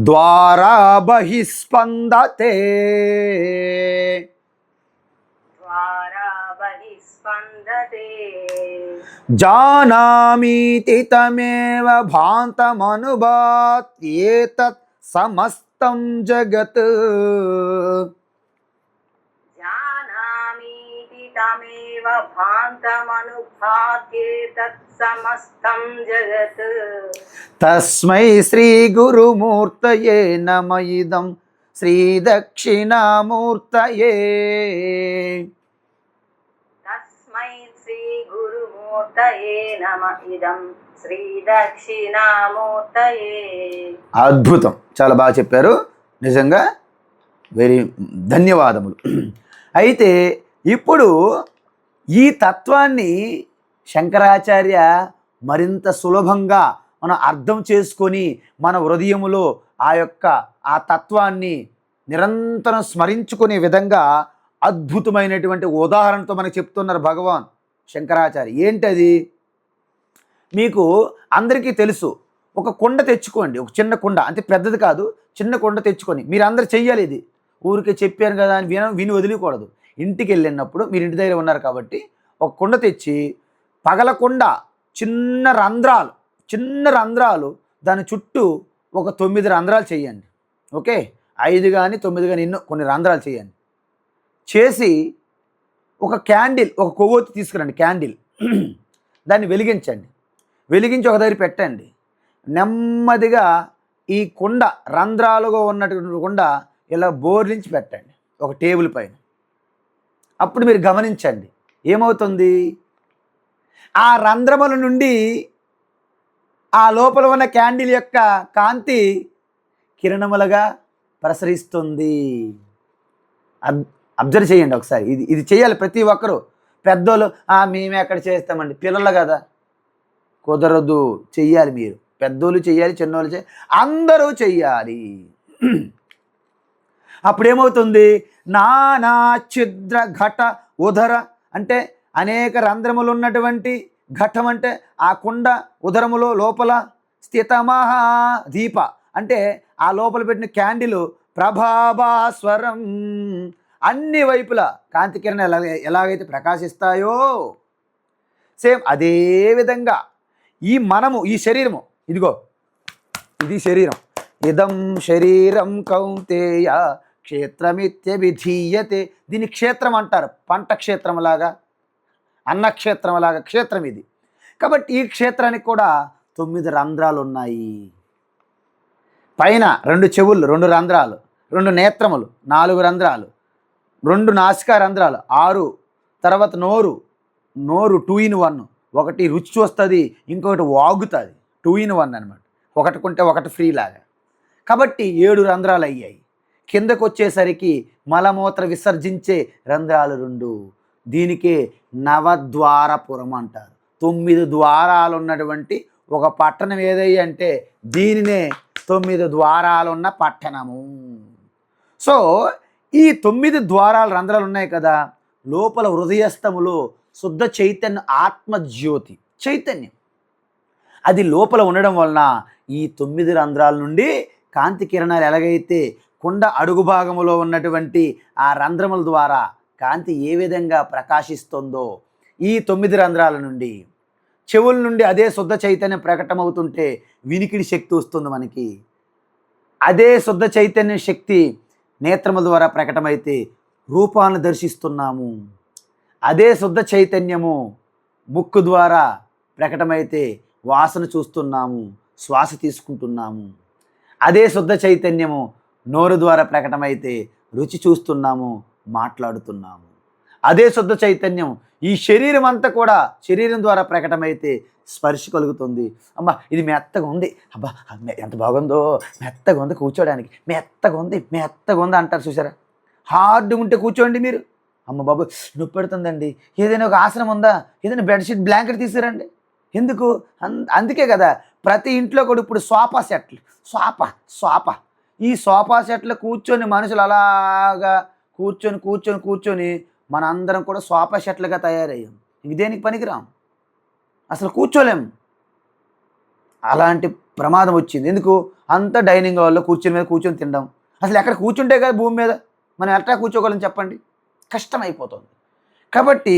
ద్వారా బహిస్పందతే జానామీతి తమేవ భాంతమనుభాత్యేతత్ సమస్తం జగత్. తమేవ భాంతమనుభాత్యేతత్ సమస్తం జగత్. తస్మై శ్రీ గురుమూర్తయే నమ ఇదం శ్రీ దక్షిణామూర్తయే. తస్మై శ్రీ గురుమూర్తయే నమ ఇదం శ్రీ దక్షిణామూర్తయే. అద్భుతం, చాలా బాగా చెప్పారు. నిజంగా వెరీ ధన్యవాదములు. అయితే ఇప్పుడు ఈ తత్వాన్ని శంకరాచార్య మరింత సులభంగా మనం అర్థం చేసుకొని మన హృదయములో ఆ తత్వాన్ని నిరంతరం స్మరించుకునే విధంగా అద్భుతమైనటువంటి ఉదాహరణతో మనకు చెప్తున్నారు భగవాన్ శంకరాచార్య. ఏంటది? మీకు అందరికీ తెలుసు. ఒక కుండ తెచ్చుకోండి, ఒక చిన్న కుండ, అంటే పెద్దది కాదు, చిన్న కుండ తెచ్చుకొని మీరు అందరు చెయ్యాలి. ఇది ఊరికే చెప్పాను కదా అని విని వదిలేయకూడదు. ఇంటికి వెళ్ళినప్పుడు మీరు ఇంటి దగ్గర ఉన్నారు కాబట్టి ఒక కుండ తెచ్చి పగలకుండా చిన్న రంధ్రాలు దాని చుట్టూ ఒక 9 రంధ్రాలు చేయండి. ఓకే, 5 కానీ 9 కానీ ఎన్నో కొన్ని రంధ్రాలు చేయండి. చేసి ఒక క్యాండిల్, ఒక కొవ్వొత్తి తీసుకురండి, క్యాండిల్ దాన్ని వెలిగించండి. వెలిగించి ఒక దగ్గర పెట్టండి. నెమ్మదిగా ఈ కుండ రంధ్రాలుగా ఉన్నటువంటి కుండ ఇలా బోర్లించి పెట్టండి ఒక టేబుల్ పైన. అప్పుడు మీరు గమనించండి ఏమవుతుంది. ఆ రంధ్రముల నుండి ఆ లోపల ఉన్న క్యాండిల్ యొక్క కాంతి కిరణములుగా ప్రసరిస్తుంది. అబ్జర్వ్ చేయండి ఒకసారి. ఇది చేయాలి ప్రతి ఒక్కరూ. పెద్దోళ్ళు మేము ఎక్కడ చేస్తామండి, పిల్లలు కదా, కుదరదు, చెయ్యాలి. మీరు పెద్దోళ్ళు చెయ్యాలి, చిన్నోళ్ళు చేయాలి, అందరూ చెయ్యాలి. అప్పుడేమవుతుంది? నానా ఛిద్ర ఘట ఉదర, అంటే అనేక రంధ్రములు ఉన్నటువంటి ఘటం, అంటే ఆ కుండ ఉదరములో లోపల స్థితమహా దీప, అంటే ఆ లోపల పెట్టిన క్యాండిల్ ప్రభాభాస్వరం, అన్ని వైపులా కాంతి కిరణాలు ఎలాగైతే ప్రకాశిస్తాయో సేమ్ అదే విధంగా ఈ మనము, ఈ శరీరము, ఇదిగో ఇది శరీరం, ఇదం శరీరం కౌంతేయ క్షేత్రమిత్యభిధీయతే. దీన్ని క్షేత్రం అంటారు, పంట క్షేత్రంలాగా, అన్నక్షేత్రంలాగా క్షేత్రం ఇది. కాబట్టి ఈ క్షేత్రానికి కూడా 9 రంధ్రాలు ఉన్నాయి. పైన 2 చెవులు, 2 రంధ్రాలు, 2 నేత్రములు, 4 రంధ్రాలు, 2 నాసికా రంధ్రాలు, 6. తర్వాత నోరు 2 in 1, ఒకటి రుచి చూస్తుంది, ఇంకొకటి వాగుతుంది. 2 in 1 అనమాట. ఒకటి కొంటే ఒకటి ఫ్రీ లాగా. కాబట్టి 7 రంధ్రాలు అయ్యాయి. కిందకు వచ్చేసరికి మలమూత్ర విసర్జించే రంధ్రాలు 2. దీనికే నవద్వారపురం అంటారు. 9 ద్వారాలు ఉన్నటువంటి ఒక పట్టణం ఏదయ్యి అంటే దీనినే 9 ద్వారాలున్న పట్టణము. సో ఈ 9 ద్వారాల రంధ్రాలు ఉన్నాయి కదా, లోపల హృదయస్థములో శుద్ధ చైతన్య ఆత్మజ్యోతి చైతన్యం అది లోపల ఉండడం వలన ఈ 9 రంధ్రాల నుండి కాంతి కిరణాలు ఎలాగైతే కుండ అడుగు భాగములో ఉన్నటువంటి ఆ రంధ్రముల ద్వారా కాంతి ఏ విధంగా ప్రకాశిస్తుందో, ఈ 9 రంధ్రాల నుండి చెవుల నుండి అదే శుద్ధ చైతన్యం ప్రకటమవుతుంటే వినికిడి శక్తి వస్తుంది మనకి. అదే శుద్ధ చైతన్య శక్తి నేత్రముల ద్వారా ప్రకటమైతే రూపాలను దర్శిస్తున్నాము. అదే శుద్ధ చైతన్యము ముక్కు ద్వారా ప్రకటమైతే వాసన చూస్తున్నాము, శ్వాస తీసుకుంటున్నాము. అదే శుద్ధ చైతన్యము నోరు ద్వారా ప్రకటమైతే రుచి చూస్తున్నాము, మాట్లాడుతున్నాము. అదే శుద్ధ చైతన్యం ఈ శరీరం అంతా కూడా శరీరం ద్వారా ప్రకటమైతే స్పర్శ కలుగుతుంది. అమ్మ ఇది మెత్తగా ఉంది, అబ్బా ఎంత బాగుందో, మెత్తగా ఉంది కూర్చోడానికి, మెత్తగా ఉంది అంటారు చూసారా. హార్డ్గా ఉంటే కూర్చోండి మీరు, అమ్మ బాబు నొప్పి పెడుతుందండి, ఏదైనా ఒక ఆసనం ఉందా, ఏదైనా బెడ్షీట్ బ్లాంకెట్ తీసుకురండి. ఎందుకు? అందుకే కదా ప్రతి ఇంట్లో కూడా ఇప్పుడు సోఫా సెట్లు, సోఫా ఈ సోఫా సెట్లు కూర్చొని మనుషులు అలాగా కూర్చొని మనందరం కూడా సోఫా సెట్లుగా తయారయ్యాం. ఇంక దేనికి పనికిరాం, అసలు కూర్చోలేము. అలాంటి ప్రమాదం వచ్చింది. ఎందుకు? అంతా డైనింగ్ హాల్లో కూర్చొని తినడం. అసలు ఎక్కడ కూర్చుంటే కదా భూమి మీద మనం ఎట్లా కూర్చోగలం చెప్పండి, కష్టమైపోతుంది. కాబట్టి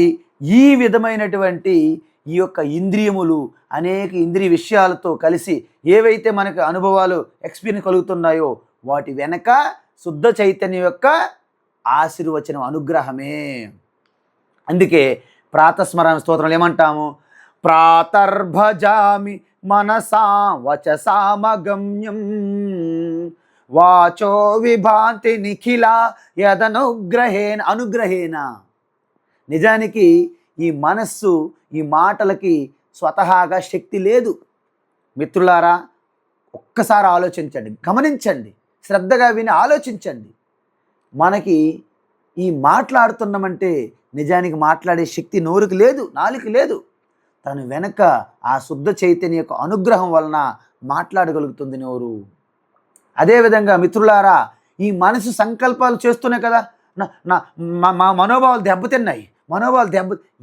ఈ విధమైనటువంటి ఈ యొక్క ఇంద్రియములు అనేక ఇంద్రియ విషయాలతో కలిసి ఏవైతే మనకు అనుభవాలు ఎక్స్పీరియన్స్ కలుగుతున్నాయో వాటి వెనక శుద్ధ చైతన్యం యొక్క ఆశీర్వచనం, అనుగ్రహమే. అందుకే ప్రాతస్మరణ స్తోత్రంలో ఏమంటాము? ప్రాతర్భజామి మనసా వచసామగమ్యం వాచో విభాంతి నిఖిల అనుగ్రహేణ. నిజానికి ఈ మనస్సు ఈ మాటలకి స్వతహాగా శక్తి లేదు. మిత్రులారా, ఒక్కసారి ఆలోచించండి, గమనించండి, శ్రద్ధగా విని ఆలోచించండి. మనకి ఈ మాట్లాడుతున్నామంటే నిజానికి మాట్లాడే శక్తి నోరుకి లేదు, నాలుక లేదు. తను వెనక ఆ శుద్ధ చైతన్య యొక్క అనుగ్రహం వలన మాట్లాడగలుగుతుంది నోరు. అదేవిధంగా మిత్రులారా, ఈ మనసు సంకల్పాలు చేస్తూనే కదా మా మనోభావాలు దెబ్బతిన్నాయి.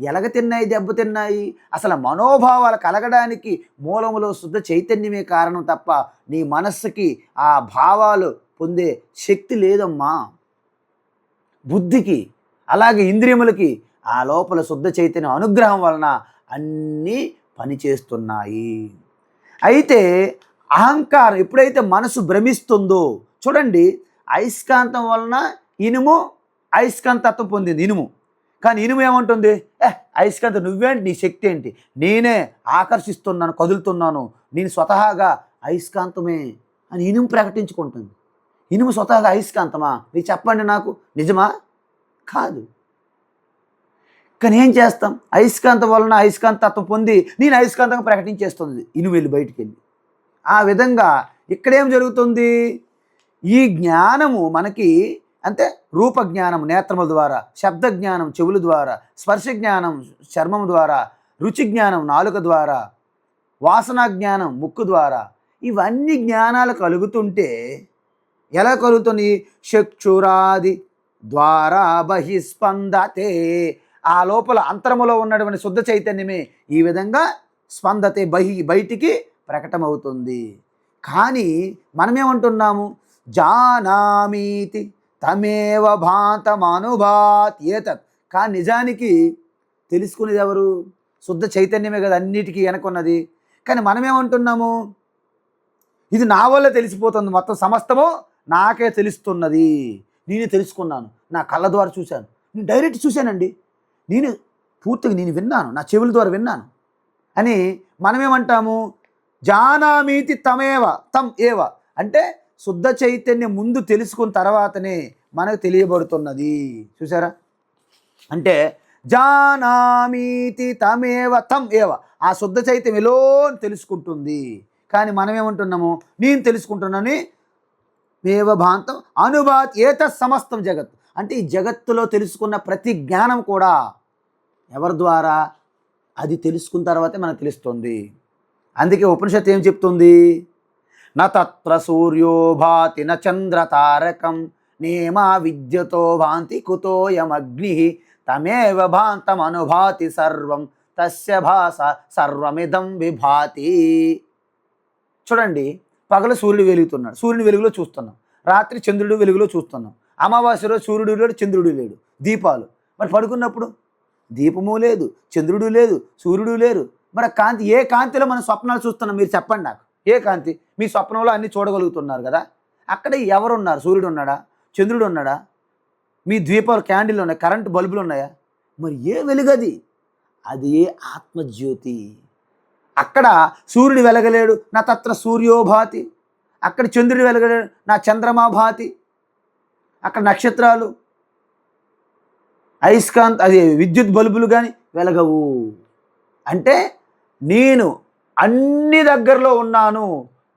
ఎలాగ దెబ్బతిన్నాయి? అసలు మనోభావాలు కలగడానికి మూలములో శుద్ధ చైతన్యమే కారణం తప్ప నీ మనస్సుకి ఆ భావాలు పొందే శక్తి లేదమ్మా. బుద్ధికి అలాగే ఇంద్రియములకి ఆ లోపల శుద్ధ చైతన్యం అనుగ్రహం వలన అన్నీ పనిచేస్తున్నాయి. అయితే అహంకారం ఎప్పుడైతే మనసు భ్రమిస్తుందో, చూడండి, అయస్కాంతం వలన ఇనుము అయస్కాంతత్వం పొందింది ఇనుము. కానీ ఇనుము ఏమంటుంది? అయస్కాంతం నువ్వేంటి, నీ శక్తి ఏంటి, నేనే ఆకర్షిస్తున్నాను, కదులుతున్నాను, నేను స్వతహాగా అయస్కాంతమే అని ఇనుము ప్రకటించుకుంటుంది. ఇనుము స్వతహాగా అయస్కాంతమా? మీరు చెప్పండి నాకు, నిజమా? కాదు. కానీ ఏం చేస్తాం? అయస్కాంతం వలన అయస్కాంతత్వం పొంది నేను అయస్కాంతంగా ప్రకటించేస్తుంది ఇనుము వెళ్ళి బయటికి వెళ్ళి. ఆ విధంగా ఇక్కడేం జరుగుతుంది? ఈ జ్ఞానము మనకి అంటే రూప జ్ఞానం నేత్రముల ద్వారా, శబ్ద జ్ఞానం చెవుల ద్వారా, స్పర్శ జ్ఞానం చర్మం ద్వారా, రుచి జ్ఞానం నాలుక ద్వారా, వాసనా జ్ఞానం ముక్కు ద్వారా, ఇవన్నీ జ్ఞానాలు కలుగుతుంటే ఎలా కలుగుతుంది? చక్షురాది ద్వారా బహిస్పందతే, ఆ లోపల అంతరములో ఉన్నటువంటి శుద్ధ చైతన్యమే ఈ విధంగా స్పందతే బయటికి ప్రకటమవుతుంది. కానీ మనమేమంటున్నాము? జానామీతి తమేవ భాంతమనుభాత్ ఏతత్. కానీ నిజానికి తెలుసుకునేది ఎవరు? శుద్ధ చైతన్యమే కదా అన్నిటికీ వెనకున్నది. కానీ మనమేమంటున్నాము? ఇది నా వల్ల తెలిసిపోతుంది, మొత్తం సమస్తము నాకే తెలుస్తున్నది, నేనే తెలుసుకున్నాను, నా కళ్ళ ద్వారా చూశాను, నేను డైరెక్ట్ చూశానండి, నేను పూర్తిగా నేను విన్నాను, నా చెవుల ద్వారా విన్నాను అని మనమేమంటాము? జానామీతి తమేవ తం ఏవ అంటే శుద్ధ చైతన్యం ముందు తెలుసుకున్న తర్వాతనే మనకు తెలియబడుతున్నది. చూసారా? అంటే జానామీతి తమేవ తం ఏవ, ఆ శుద్ధ చైతన్యం ఎలో తెలుసుకుంటుంది. కానీ మనమేమంటున్నాము? నేను తెలుసుకుంటున్నాను, ఏవ భాంతం అనుభాత్ ఏతత్ సమస్తం జగత్. అంటే ఈ జగత్తులో తెలుసుకున్న ప్రతి జ్ఞానం కూడా ఎవరి ద్వారా? అది తెలుసుకున్న తర్వాతే మనకు తెలుస్తుంది. అందుకే ఉపనిషత్తు ఏం చెప్తుంది? న తత్ర సూర్యో భాతి న చంద్ర తారకం నేమా విద్యతో భాంతి కుతోయమగ్ని తమేవ భాంతం అనుభాతి సర్వం తస్య భాస సర్వమిదం విభాతి. చూడండి, పగలు సూర్యుడు వెలుగుతున్నాడు, సూర్యుని వెలుగులో చూస్తున్నాం. రాత్రి చంద్రుడు వెలుగులో చూస్తున్నాం. అమావాస్య రోజు సూర్యుడు లేడు, చంద్రుడు లేడు, దీపాలు. మరి పడుకున్నప్పుడు దీపము లేదు, చంద్రుడు లేదు, సూర్యుడు లేరు. మరి కాంతి, ఏ కాంతిలో మనం స్వప్నాలు చూస్తున్నాం? మీరు చెప్పండి నాకు, ఏ కాంతి? మీ స్వప్నంలో అన్నీ చూడగలుగుతున్నారు కదా, అక్కడ ఎవరున్నారు? సూర్యుడు ఉన్నాడా? చంద్రుడు ఉన్నాడా? మీ ద్వీపాలు క్యాండిల్ ఉన్నాయి, కరెంటు బల్బులు ఉన్నాయా? మరి ఏ వెలుగది? అది ఏ ఆత్మజ్యోతి. అక్కడ సూర్యుడు వెలగలేడు, నా తత్ర సూర్యోభాతి. అక్కడ చంద్రుడు వెలగలేడు, నా చంద్రమా భాతి. అక్కడ నక్షత్రాలు, అయస్కాంత్ అది విద్యుత్ బల్బులు కానీ వెలగవు. అంటే నేను అన్ని దగ్గరలో ఉన్నాను,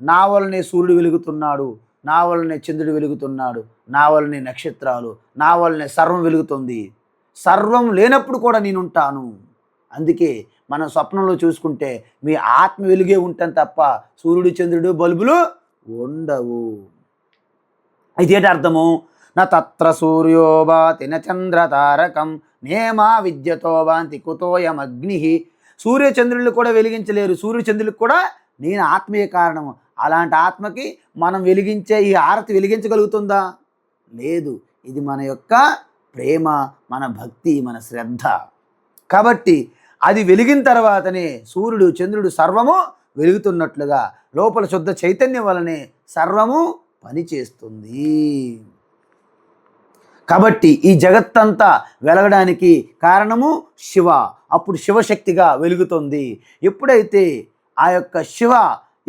నా వలనే సూర్యుడు వెలుగుతున్నాడు, నా వలనే చంద్రుడు వెలుగుతున్నాడు, నా వలనే నక్షత్రాలు, నా వలనే సర్వం వెలుగుతుంది. సర్వం లేనప్పుడు కూడా నేను ఉంటాను. అందుకే మనం స్వప్నంలో చూసుకుంటే మీ ఆత్మ వెలుగే ఉంటాను తప్ప సూర్యుడు చంద్రుడు బల్బులు ఉండవు. ఇదేంటి అర్థము? నా తత్ర సూర్యో భాతి న చంద్ర తారకం నేమా విద్యతో భాంతి కుతోయమగ్ని. సూర్య చంద్రులు కూడా వెలిగించలేరు, సూర్య చంద్రులకు కూడా నేను ఆత్మీయ కారణము. అలాంటి ఆత్మకి మనం వెలిగించే ఈ ఆరతి వెలిగించగలుగుతుందా? లేదు. ఇది మన యొక్క ప్రేమ, మన భక్తి, మన శ్రద్ధ. కాబట్టి అది వెలిగిన తర్వాతనే సూర్యుడు చంద్రుడు సర్వము వెలుగుతున్నట్లుగా లోపల శుద్ధ చైతన్యం వలనే సర్వము పనిచేస్తుంది. కాబట్టి ఈ జగత్తంతా వెలగడానికి కారణము శివ. అప్పుడు శివశక్తిగా వెలుగుతుంది. ఎప్పుడైతే ఆ యొక్క శివ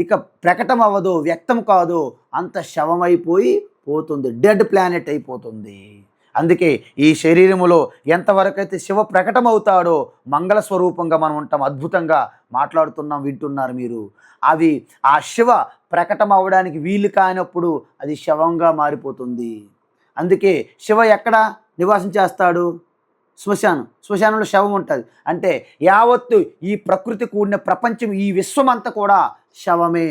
ఇక ప్రకటన అవ్వదో, వ్యక్తం కాదో, అంత శవమైపోయి పోతుంది, డెడ్ ప్లానెట్ అయిపోతుంది. అందుకే ఈ శరీరములో ఎంతవరకైతే శివ ప్రకటమవుతాడో మంగళ స్వరూపంగా మనం ఉంటాం. అద్భుతంగా మాట్లాడుతున్నాం, వింటున్నారు మీరు. అవి ఆ శివ ప్రకటన అవ్వడానికి వీలు కానప్పుడు అది శవంగా మారిపోతుంది. అందుకే శివ ఎక్కడ నివాసం చేస్తాడు? శ్మశానంలో శవం ఉంటుంది. అంటే యావత్తు ఈ ప్రకృతి కూడిన ప్రపంచం, ఈ విశ్వం అంతా కూడా శవమే.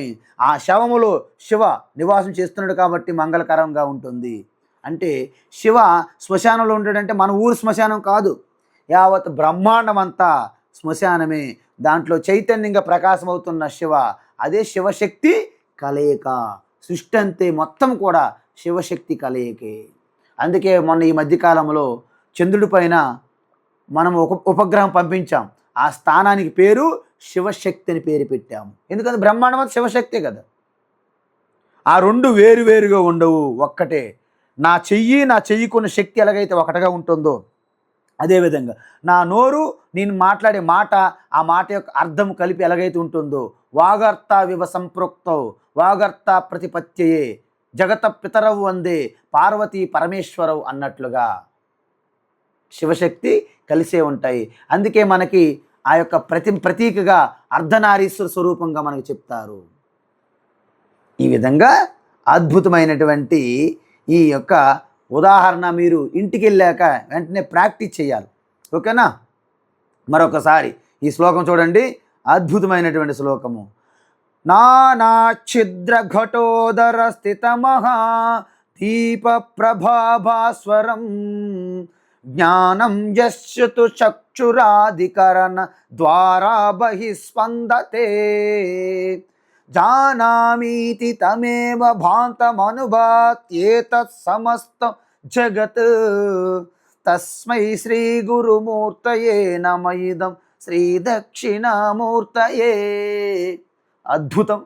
ఆ శవములో శివ నివాసం చేస్తున్నాడు కాబట్టి మంగళకరంగా ఉంటుంది. అంటే శివ శ్మశానంలో ఉంటాడంటే మన ఊరు శ్మశానం కాదు, యావత్ బ్రహ్మాండం అంతా శ్మశానమే. దాంట్లో చైతన్యంగా ప్రకాశమవుతున్న శివ, అదే శివశక్తి కలయిక. సృష్టి అంతే మొత్తం కూడా శివశక్తి కలయికే. అందుకే మొన్న ఈ మధ్యకాలంలో చంద్రుడి పైన మనం ఒక ఉపగ్రహం పంపించాం. ఆ స్థానానికి పేరు శివశక్తి అని పేరు పెట్టాము. ఎందుకంటే బ్రహ్మాండం అంతా శివశక్తే కదా. ఆ రెండు వేరువేరుగా ఉండవు, ఒక్కటే. నా చెయ్యికున్న శక్తి ఎలాగైతే ఒకటిగా ఉంటుందో అదేవిధంగా నా నోరు, నేను మాట్లాడే మాట, ఆ మాట యొక్క అర్థం కలిపి ఎలాగైతే ఉంటుందో, వాగర్త వివ సంపృక్తౌ వాగర్త ప్రతిపత్యయే జగత పితరవు వందే పార్వతీ పరమేశ్వరవు అన్నట్లుగా శివశక్తి కలిసే ఉంటాయి. అందుకే మనకి ఆ యొక్క ప్రతీకగా అర్ధనారీశ్వర స్వరూపంగా మనకు చెప్తారు. ఈ విధంగా అద్భుతమైనటువంటి ఈ యొక్క ఉదాహరణ మీరు ఇంటికి వెళ్ళాక వెంటనే ప్రాక్టీస్ చేయాలి. ఓకేనా? మరొకసారి ఈ శ్లోకం చూడండి, అద్భుతమైనటువంటి శ్లోకము. నానా ఛిద్ర ఘటోదర స్థితమహా దీప ప్రభాభాస్వరం జ్ఞానం యస్యతు చక్షురాధికరణ ద్వారా బహిస్పందతే జానామీతి తమేవ భాంతమనుభాత్యేతత్ సమస్తం జగత్ తస్మై శ్రీ గురుమూర్తయే నమ ఇదం శ్రీ దక్షిణామూర్తయే.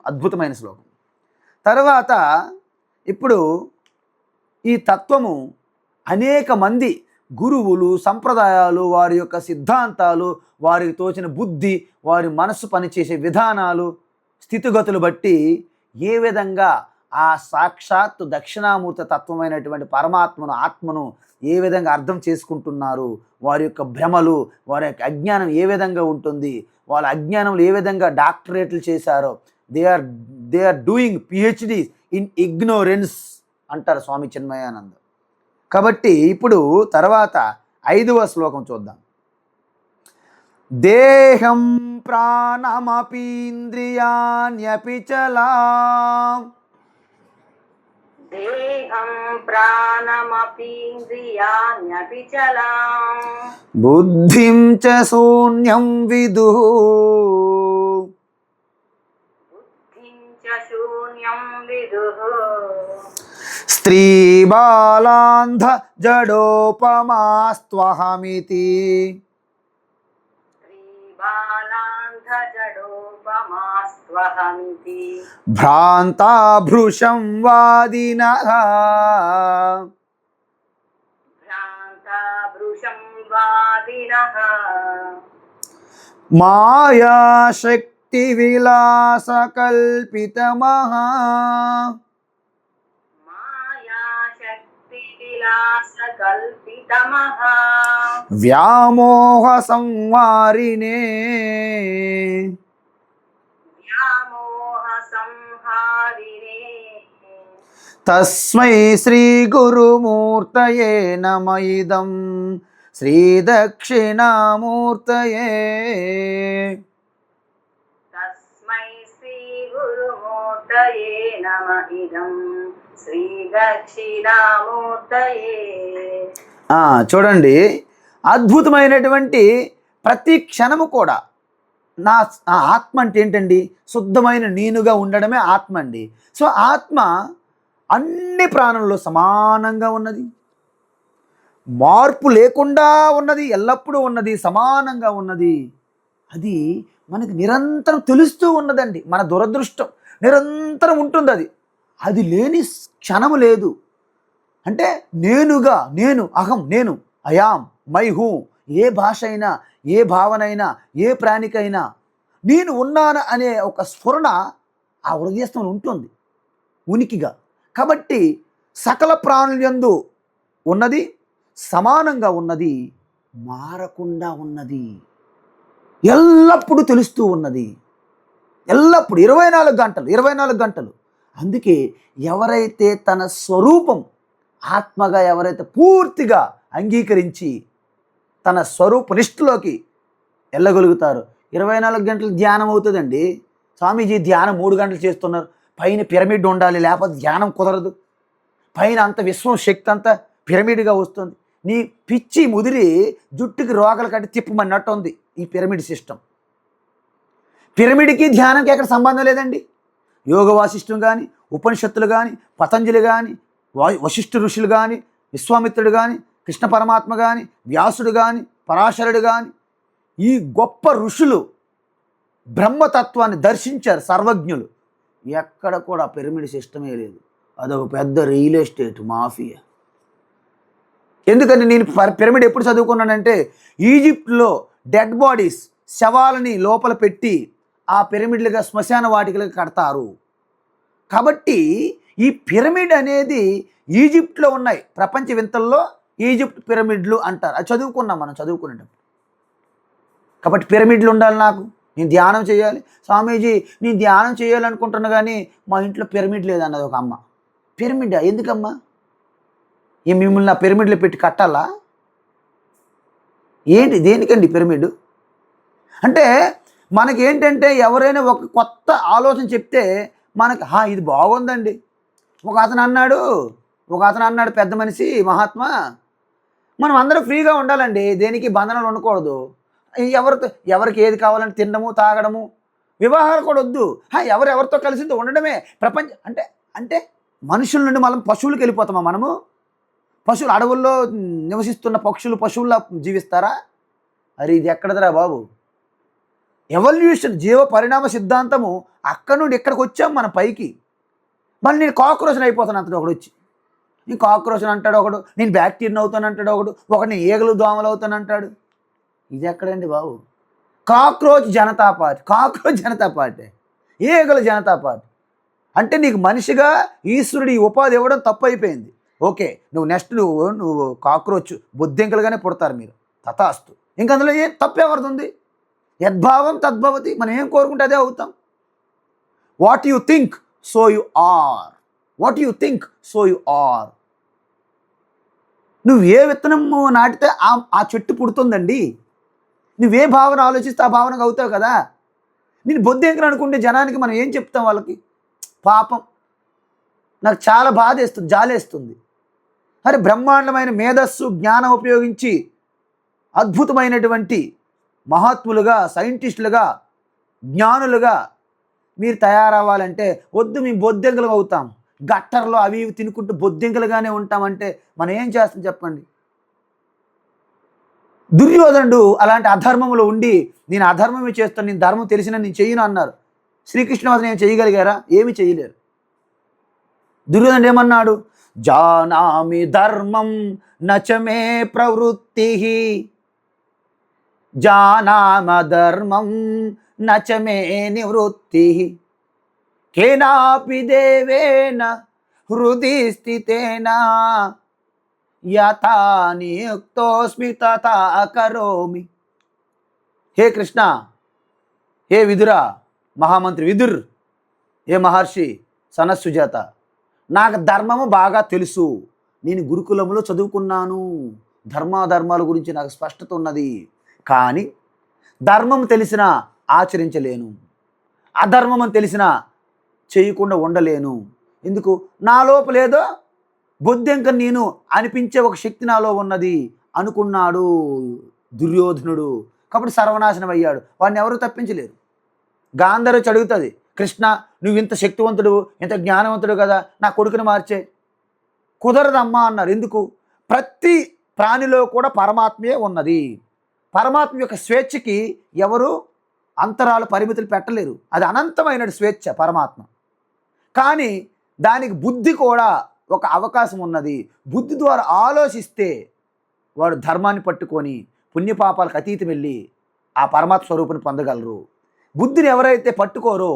అద్భుతమైన శ్లోకం. తర్వాత ఇప్పుడు ఈ తత్వము అనేక మంది గురువులు, సంప్రదాయాలు, వారి యొక్క సిద్ధాంతాలు, వారికి తోచిన బుద్ధి, వారి మనస్సు పనిచేసే విధానాలు, స్థితిగతులు బట్టి ఏ విధంగా ఆ సాక్షాత్తు దక్షిణామూర్తి తత్వమైనటువంటి పరమాత్మను, ఆత్మను ఏ విధంగా అర్థం చేసుకుంటున్నారు, వారి యొక్క భ్రమలు, వారి యొక్క అజ్ఞానం ఏ విధంగా ఉంటుంది, వాళ్ళ అజ్ఞానంలో ఏ విధంగా డాక్టరేట్లు చేశారో, they are doing PhD in ignorance అంటారు స్వామి చిన్మయానంద. కాబట్టి ఇప్పుడు తర్వాత 5వ శ్లోకం చూద్దాం. దేహం ప్రాణమపీంద్రియాణ్యపి చలాం దేహం ప్రాణమపీంద్రియాణ్యపి చలాం బుద్ధిం చ శూన్యం విదుః బుద్ధిం చ శూన్యం విదుః స్త్రీ బాలాంధ జడోపమాస్త్వహమితి బాలాంధజడోపమాస్త్వహమితి భ్రాంతాభృశం వాదినః భ్రాంతాభృశం వాదినః మాయాశక్తి విలాసకల్పితమః మాయాశక్తి విలాసకల్పితమః వ్యామోహ సంవారిణే వ్యామోహ సంహారిణే తస్మై శ్రీ గురుమూర్తయే నమ ఇదం శ్రీ దక్షిణామూర్తయే. తస్మై శ్రీ గురుమూర్తయే నమ ఇదం శ్రీ దక్షిణామూర్తయే. చూడండి, అద్భుతమైనటువంటి ప్రతి క్షణము కూడా నా ఆత్మ అంటే ఏంటండి? శుద్ధమైన నేనుగా ఉండడమే ఆత్మ అండి. సో ఆత్మ అన్ని ప్రాణుల్లో సమానంగా ఉన్నది, మార్పు లేకుండా ఉన్నది, ఎల్లప్పుడూ ఉన్నది, సమానంగా ఉన్నది. అది మనకి నిరంతరం తెలుస్తూ ఉన్నదండి. మన దురదృష్టం నిరంతరం ఉంటుంది. అది లేని క్షణము లేదు. అంటే నేనుగా, నేను అహం, నేను అయాం, మై హూ, ఏ భాష అయినా, ఏ భావన అయినా, ఏ ప్రాణికైనా నేను ఉన్నాను అనే ఒక స్ఫురణ ఆ హృదయస్థంలో ఉంటుంది ఉనికిగా. కాబట్టి సకల ప్రాణుల యందు ఉన్నది, సమానంగా ఉన్నది, మారకుండా ఉన్నది, ఎల్లప్పుడూ తెలుస్తూ ఉన్నది, ఎల్లప్పుడు 24 గంటలు. అందుకే ఎవరైతే తన స్వరూపం ఆత్మగా ఎవరైతే పూర్తిగా అంగీకరించి తన స్వరూప నిష్ఠలోకి వెళ్ళగలుగుతారో 24 గంటలు ధ్యానం అవుతుందండి. స్వామీజీ ధ్యానం 3 గంటలు చేస్తున్నారు. పైన పిరమిడ్ ఉండాలి, లేకపోతే ధ్యానం కుదరదు. పైన అంత విశ్వం శక్తి అంతా పిరమిడ్గా వస్తుంది. నీ పిచ్చి ముదిరి జుట్టుకి రోగలు కట్టి తిప్పమన్నట్టు ఉంది ఈ పిరమిడ్ సిస్టమ్. పిరమిడ్కి ధ్యానంకి ఎక్కడ సంబంధం లేదండి. యోగ వాసిష్టం కానీ, ఉపనిషత్తులు కానీ, పతంజలి కానీ, వశిష్ఠ ఋషులు కానీ, విశ్వామిత్రుడు కానీ, కృష్ణ పరమాత్మ కానీ, వ్యాసుడు కానీ, పరాశరుడు కానీ, ఈ గొప్ప ఋషులు బ్రహ్మతత్వాన్ని దర్శించారు, సర్వజ్ఞులు. ఎక్కడ కూడా పిరమిడ్ సిస్టమే లేదు. అదొక పెద్ద రియల్ ఎస్టేట్ మాఫియా. ఎందుకని నేను పిరమిడ్ ఎప్పుడు చదువుకున్నానంటే, ఈజిప్ట్లో డెడ్ బాడీస్ శవాలని లోపల పెట్టి ఆ పిరమిడ్లుగా శ్మశాన వాటికలుగా కడతారు. కాబట్టి ఈ పిరమిడ్ అనేది ఈజిప్ట్లో ఉన్నాయి. ప్రపంచ వింతల్లో ఈజిప్ట్ పిరమిడ్లు అంటారు. అది చదువుకున్నాం మనం చదువుకునేటప్పుడు. కాబట్టి పిరమిడ్లు ఉండాలి నాకు, నేను ధ్యానం చేయాలి. స్వామీజీ నేను ధ్యానం చేయాలనుకుంటున్నా కానీ మా ఇంట్లో పిరమిడ్ లేదన్నది ఒక అమ్మ. పిరమిడ్ ఎందుకమ్మా? ఈ మిమ్మల్ని ఆ పిరమిడ్లో పెట్టి కట్టాలా ఏంటి? దేనికండి పిరమిడ్ అంటే? మనకేంటంటే ఎవరైనా ఒక కొత్త ఆలోచన చెప్తే మనకి ఇది బాగుందండి. ఒక అతను అన్నాడు పెద్ద మనిషి మహాత్మా, మనం అందరూ ఫ్రీగా ఉండాలండి, దేనికి బంధనాలు ఉండకూడదు. ఎవరికి ఏది కావాలని తినడము, తాగడము, వివాహాలు కూడా వద్దు. ఎవరెవరితో కలిసి ఉండడమే ప్రపంచం అంటే మనుషుల నుండి మనం పశువులకు వెళ్ళిపోతామా? మనము పశువులు అడవుల్లో నివసిస్తున్న పశువుల్లా జీవిస్తారా? అరే ఇది ఎక్కడదరా బాబు? ఎవల్యూషన్, జీవ పరిణామ సిద్ధాంతము అక్కడ నుండి ఇక్కడికి వచ్చాం మన పైకి. మళ్ళీ నేను కాక్రోచ్ని అయిపోతాను అంటాడు ఒకడు వచ్చి. నేను కాక్రోచ్ని అంటాడు ఒకడు, నేను బ్యాక్టీరియన్ అవుతాను అంటాడు ఒకడు నేను ఈగలు దోమలు అవుతాను అంటాడు. ఇది ఎక్కడండి బాబు? కాక్రోచ్ జనతా పార్టీ, ఈగల జనతా పార్టీ. అంటే నీకు మనిషిగా ఈశ్వరుడు ఈ ఉపాధి ఇవ్వడం తప్పు అయిపోయింది. ఓకే, నువ్వు కాక్రోచ్ బొద్దింకలుగానే పుడతారు మీరు, తథాస్తు. ఇంక అందులో ఏం తప్పు ఎవరిది? యద్భావం తద్భవతి. మనం ఏం కోరుకుంటే అదే అవుతాం. What you think so you are. నువ్వు ఏ విత్తనం నాటితే ఆ చెట్టు పుడుతుందండి. నువ్వే భావన ఆలోచిస్తే ఆ భావనకు అవుతావు కదా. నేను బొద్దింకలు అనుకుంటే జనానికి మనం ఏం చెప్తాం వాళ్ళకి? పాపం, నాకు చాలా బాధేస్తుంది, జాలేస్తుంది. అరే బ్రహ్మాండమైన మేధస్సు జ్ఞానం ఉపయోగించి అద్భుతమైనటువంటి మహాత్ములుగా, సైంటిస్టులుగా, జ్ఞానులుగా మీరు తయారవ్వాలంటే వద్దు, మేము బొద్దింకలు అవుతాం, గట్టర్లో అవి ఇవి తినుకుంటూ బొద్దింకలుగానే ఉంటామంటే మనం ఏం చేస్తాం చెప్పండి? దుర్యోధనుడు అలాంటి అధర్మములో ఉండి నేను అధర్మమే చేస్తాను, నేను ధర్మం తెలిసిన నేను చెయ్యను అన్నారు. శ్రీకృష్ణవాసన ఏం చేయగలిగారా? ఏమి చేయలేరు. దుర్యోధనుడు ఏమన్నాడు? జానామి ధర్మం నచమే ప్రవృత్తి, జానామధర్మం నచమే నివృత్తి, కేనాపి దేవేన హృది స్థితేన యథా నియుక్తోస్మి తథా కరోమి. హే కృష్ణ, హే విదురా, మహామంత్రి విదుర్, ఏ మహర్షి సనత్సుజాత, నాకు ధర్మము బాగా తెలుసు, నేను గురుకులంలో చదువుకున్నాను, ధర్మాధర్మాల గురించి నాకు స్పష్టత ఉన్నది. కానీ ధర్మం తెలిసినా ఆచరించలేను, అధర్మం అని తెలిసినా చేయకుండా ఉండలేను. ఎందుకు? నా లోపలేదో బొద్దింక నేను అనిపించే ఒక శక్తి నాలో ఉన్నది అనుకున్నాడు దుర్యోధనుడు. కాబట్టి సర్వనాశనం అయ్యాడు. వాడిని ఎవరు తప్పించలేరు. గాంధర్ వచ్చి అడుగుతుంది, కృష్ణ నువ్వు ఇంత శక్తివంతుడు, ఇంత జ్ఞానవంతుడు కదా, నా కొడుకుని మార్చే. కుదరదమ్మా అన్నారు. ఎందుకు? ప్రతి ప్రాణిలో కూడా పరమాత్మే ఉన్నది. పరమాత్మ యొక్క స్వేచ్ఛకి ఎవరు అంతరాలు పరిమితులు పెట్టలేరు. అది అనంతమైన స్వేచ్ఛ పరమాత్మ. కానీ దానికి బుద్ధి కూడా ఒక అవకాశం ఉన్నది. బుద్ధి ద్వారా ఆలోచిస్తే వాడు ధర్మాన్ని పట్టుకొని పుణ్యపాపాలకు అతీతం వెళ్ళి ఆ పరమాత్మ స్వరూపాన్ని పొందగలరు. బుద్ధిని ఎవరైతే పట్టుకోరో,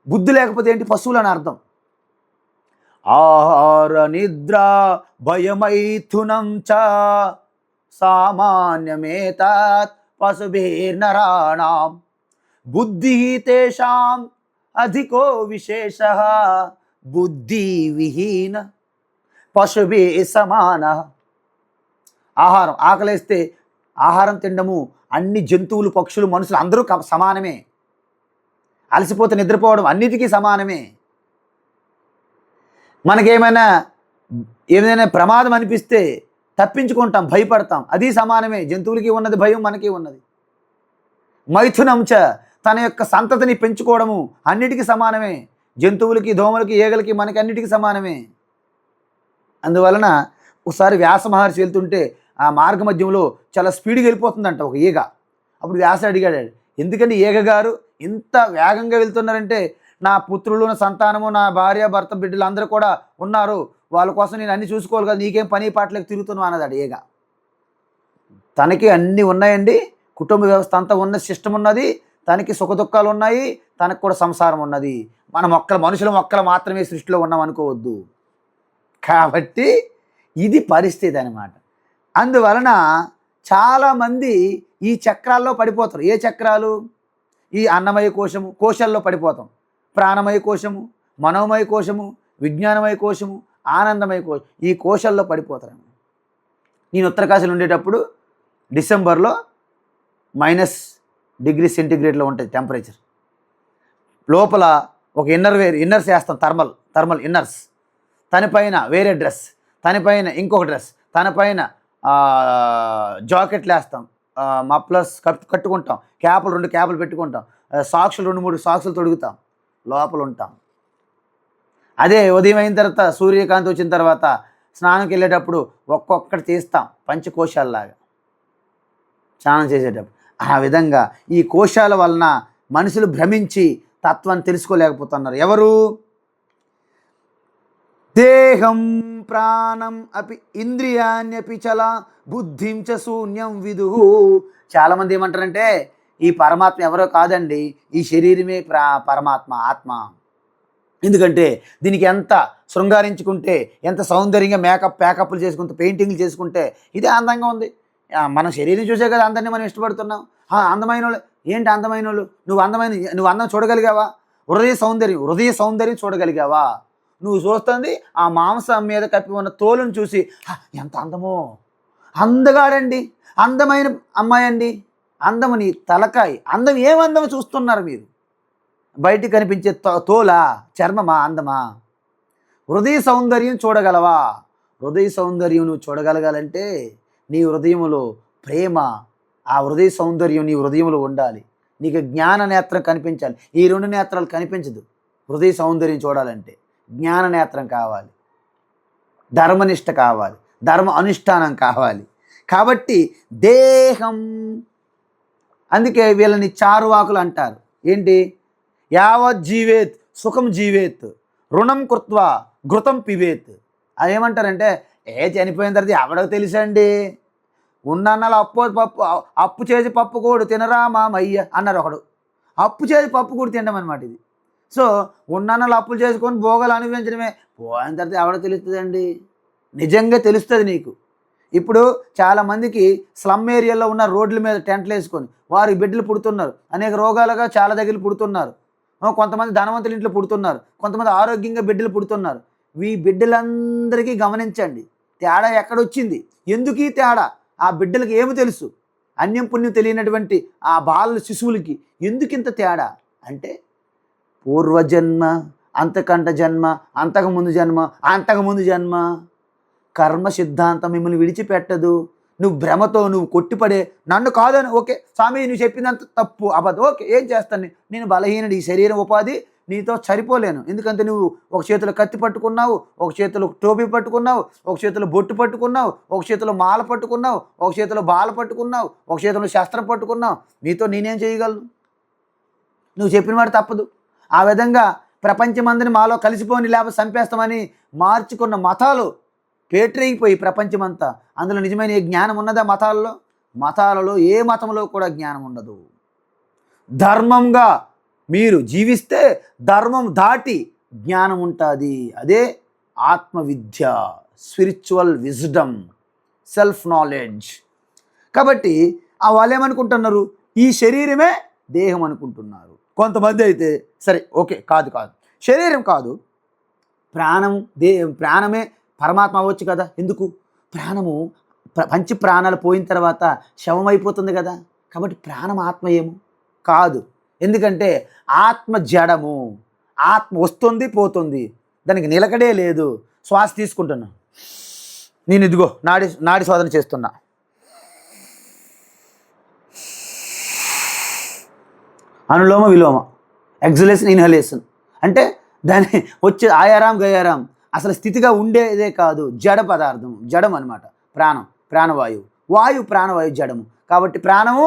బుద్ధి లేకపోతే ఏంటి? పశువులు అని అర్థం. ఆహార నిద్ర భయమైథునం చ సామాన్యమేతత్ పశుభిర్నరాణాం బుద్ధి తేషాం అధికో విశేష బుద్ధివిహీన పశుభి సమాన. ఆహారం, ఆకలేస్తే ఆహారం తినడము అన్ని జంతువులు, పక్షులు, మనుషులు అందరూ సమానమే. అలసిపోతే నిద్రపోవడం అన్నిటికీ సమానమే. మనకేమైనా ఏదైనా ప్రమాదం అనిపిస్తే తప్పించుకుంటాం, భయపడతాం, అది సమానమే. జంతువులకి ఉన్నది భయం, మనకి ఉన్నది. మైథునంచ తన యొక్క సంతతిని పెంచుకోవడము అన్నిటికీ సమానమే. జంతువులకి, దోమలకి, ఈగలకి, మనకి అన్నిటికీ సమానమే. అందువలన ఒకసారి వ్యాస మహర్షి వెళ్తుంటే ఆ మార్గ మధ్యంలో చాలా స్పీడ్గా వెళ్ళిపోతుందంట ఒక ఈగ. అప్పుడు వ్యాస అడిగాడు, ఎందుకంటే ఈగ గారు ఇంత వేగంగా వెళ్తున్నారంటే నా పుత్రులు, నా సంతానము, నా భార్య, భర్త, బిడ్డలు అందరూ కూడా ఉన్నారు, వాళ్ళ కోసం నేను అన్ని చూసుకోవాలి కదా, నీకేం పని పాటలకు తిరుగుతున్నావు అన్నదాడు ఈగ. తనకి అన్నీ ఉన్నాయండి, కుటుంబ వ్యవస్థ అంతా ఉన్న సిస్టమ్ ఉన్నది, తనకి సుఖదుఖాలు ఉన్నాయి, తనకు కూడా సంసారం ఉన్నది. మనం మనుషులు మొక్కలు మాత్రమే సృష్టిలో ఉన్నాం అనుకోవద్దు. కాబట్టి ఇది పరిస్థితి అన్నమాట. అందువలన చాలామంది ఈ చక్రాల్లో పడిపోతారు. ఏ చక్రాలు? ఈ అన్నమయ కోశము, కోశాల్లో పడిపోతాం. ప్రాణమయ కోశము, మనోమయ కోశము, విజ్ఞానమయ కోశము, ఆనందమయ కోశం, ఈ కోశాల్లో పడిపోతారు. నేను ఉత్తరకాశీలో ఉండేటప్పుడు డిసెంబర్లో -°C ఉంటుంది టెంపరేచర్. లోపల ఒక ఇన్నర్స్ వేస్తాం, థర్మల్ ఇన్నర్స్, తనపైన వేరే డ్రెస్, తనపైన ఇంకొక డ్రెస్, తనపైన జాకెట్లు వేస్తాం, మఫ్లర్స్ కట్టుకుంటాం, క్యాపులు 2 క్యాపులు పెట్టుకుంటాం, సాక్సులు 2-3 సాక్సులు తొడుగుతాం, లోపల ఉంటాం. అదే ఉదయం అయిన తర్వాత సూర్యకాంతి వచ్చిన తర్వాత స్నానంకి వెళ్ళేటప్పుడు ఒక్కొక్కటి తీస్తాం, పంచకోశాలలాగా స్నానం చేసేటప్పుడు. ఆ విధంగా ఈ కోశాల వలన మనుషులు భ్రమించి తత్వాన్ని తెలుసుకోలేకపోతున్నారు. ఎవరు? దేహం ప్రాణం అపి ఇంద్రియాణ్యపి చల బుద్ధిం చ శూన్యం విదుహు. చాలామంది ఏమంటారంటే ఈ పరమాత్మ ఎవరో కాదండి, ఈ శరీరమే పరమాత్మ, ఆత్మ. ఎందుకంటే దీనికి ఎంత శృంగారించుకుంటే, ఎంత సౌందర్యంగా ప్యాకప్లు చేసుకుంటే, పెయింటింగ్లు చేసుకుంటే ఇదే అందంగా ఉంది. మన శరీరం చూసే కదా అందరినీ మనం ఇష్టపడుతున్నాం. అందమైన వాళ్ళు ఏంటి? అందమైన వాళ్ళు నువ్వు అందం చూడగలిగావా? హృదయ సౌందర్యం చూడగలిగావా? నువ్వు చూస్తుంది ఆ మాంసం మీద కప్పి ఉన్న తోలును చూసి ఎంత అందమో, అందగాడండి, అందమైన అమ్మాయి అండి, అందము నీ తలకాయ, అందం ఏమందమో చూస్తున్నారు మీరు. బయటికి కనిపించే తోలా, చర్మమా అందమా? హృదయ సౌందర్యం చూడగలవా? హృదయ సౌందర్యం నువ్వు చూడగలగాలంటే నీ హృదయంలో ప్రేమ, ఆ హృదయ సౌందర్యం నీ హృదయంలో ఉండాలి. నీకు జ్ఞాన నేత్రం కనిపించాలి. ఈ 2 నేత్రాలు కనిపించదు. హృదయ సౌందర్యం చూడాలంటే జ్ఞాన నేత్రం కావాలి, ధర్మనిష్ట కావాలి, ధర్మ అనుష్ఠానం కావాలి. కాబట్టి దేహం, అందుకే వీళ్ళని చారువాకులు అంటారు. ఏంటి? యావత్ జీవేత్ సుఖం జీవేత్ రుణం కృత్వా ఘృతం పివేత్. అదేమంటారంటే చనిపోయిన తర్వాత ఎవడకు తెలుసండి, ఉన్నన్నాళ్ళు అప్పు చేసి పప్పు కూడు తినరా మామయ్య అన్నారు ఒకడు. అప్పు చేసి పప్పు కూడు తినడం అనమాట ఇది. సో ఉన్నన్నాళ్ళు అప్పులు చేసుకొని భోగాలు అనుభవించడమే. పోయిన తర్వాత ఎవడో తెలుస్తుందండి? నిజంగా తెలుస్తుంది నీకు. ఇప్పుడు చాలామందికి స్లమ్ ఏరియాలో ఉన్న రోడ్ల మీద టెంట్లు వేసుకొని వారికి బిడ్డలు పుడుతున్నారు, అనేక రోగాలుగా చాలా దగ్గర పుడుతున్నారు. కొంతమంది ధనవంతుల ఇంట్లో పుడుతున్నారు, కొంతమంది ఆరోగ్యంగా బిడ్డలు పుడుతున్నారు. ఈ బిడ్డలందరికీ గమనించండి, తేడా ఎక్కడొచ్చింది? ఎందుకు ఈ తేడా? ఆ బిడ్డలకి ఏమి తెలుసు? అన్యం పుణ్యం తెలియనటువంటి ఆ బాల శిశువులకి ఎందుకింత తేడా అంటే పూర్వజన్మ, అంతకంట జన్మ, అంతకుముందు జన్మ కర్మ సిద్ధాంతం మిమ్మల్ని విడిచిపెట్టదు. నువ్వు భ్రమతో నువ్వు కొట్టిపడే, నన్ను కాదని, ఓకే స్వామి నువ్వు చెప్పిందంత తప్పు అబద్ధం, ఓకే ఏం చేస్తాను, నేను బలహీనుడు, ఈ శరీరం ఉపాధి నీతో సరిపోలేను. ఎందుకంటే నువ్వు ఒక చేతిలో కత్తి పట్టుకున్నావు, ఒక చేతిలో టోపీ పట్టుకున్నావు, ఒక చేతిలో బొట్టు పట్టుకున్నావు, ఒక చేతిలో మాల పట్టుకున్నావు, ఒక చేతిలో బాల పట్టుకున్నావు, ఒక చేతిలో శస్త్రం పట్టుకున్నావు. నీతో నేనేం చేయగలను? నువ్వు చెప్పిన మాట తప్పదు. ఆ విధంగా ప్రపంచమందరిని మాలో కలిసిపోని లేకపోతే చంపేస్తామని మార్చుకున్న మతాలు పేటరేగిపోయి ప్రపంచమంతా. అందులో నిజమైన ఏ జ్ఞానం ఉన్నదా? మతాలలో ఏ మతంలో కూడా జ్ఞానం ఉండదు. ధర్మంగా మీరు జీవిస్తే ధర్మం దాటి జ్ఞానం ఉంటుంది. అదే ఆత్మవిద్య, స్పిరిచువల్ విజ్డమ్, సెల్ఫ్ నాలెడ్జ్. కాబట్టి వాళ్ళు ఏమనుకుంటున్నారు, ఈ శరీరమే దేహం అనుకుంటున్నారు. కొంతమంది అయితే సరే ఓకే, కాదు కాదు, శరీరం కాదు, ప్రాణమే పరమాత్మ అవ్వచ్చు కదా. ఎందుకు? ప్రాణము పంచి ప్రాణాలు పోయిన తర్వాత శవం అయిపోతుంది కదా. కాబట్టి ప్రాణం ఆత్మ ఏమో కాదు. ఎందుకంటే ఆత్మ జడము, ఆత్మ వస్తుంది పోతుంది, దానికి నిలకడే లేదు. శ్వాస తీసుకుంటున్నా, నేను ఇదిగో నాడి శోధన చేస్తున్నా, అనులోమ విలోమ, ఎగ్జలేషన్ ఇన్హలేషన్, అంటే దాన్ని వచ్చే ఆయారాం గయారాం అసలు స్థితిగా ఉండేదే కాదు. జడ పదార్థం, జడం అనమాట. ప్రాణవాయువు, ప్రాణవాయువు జడము. కాబట్టి ప్రాణము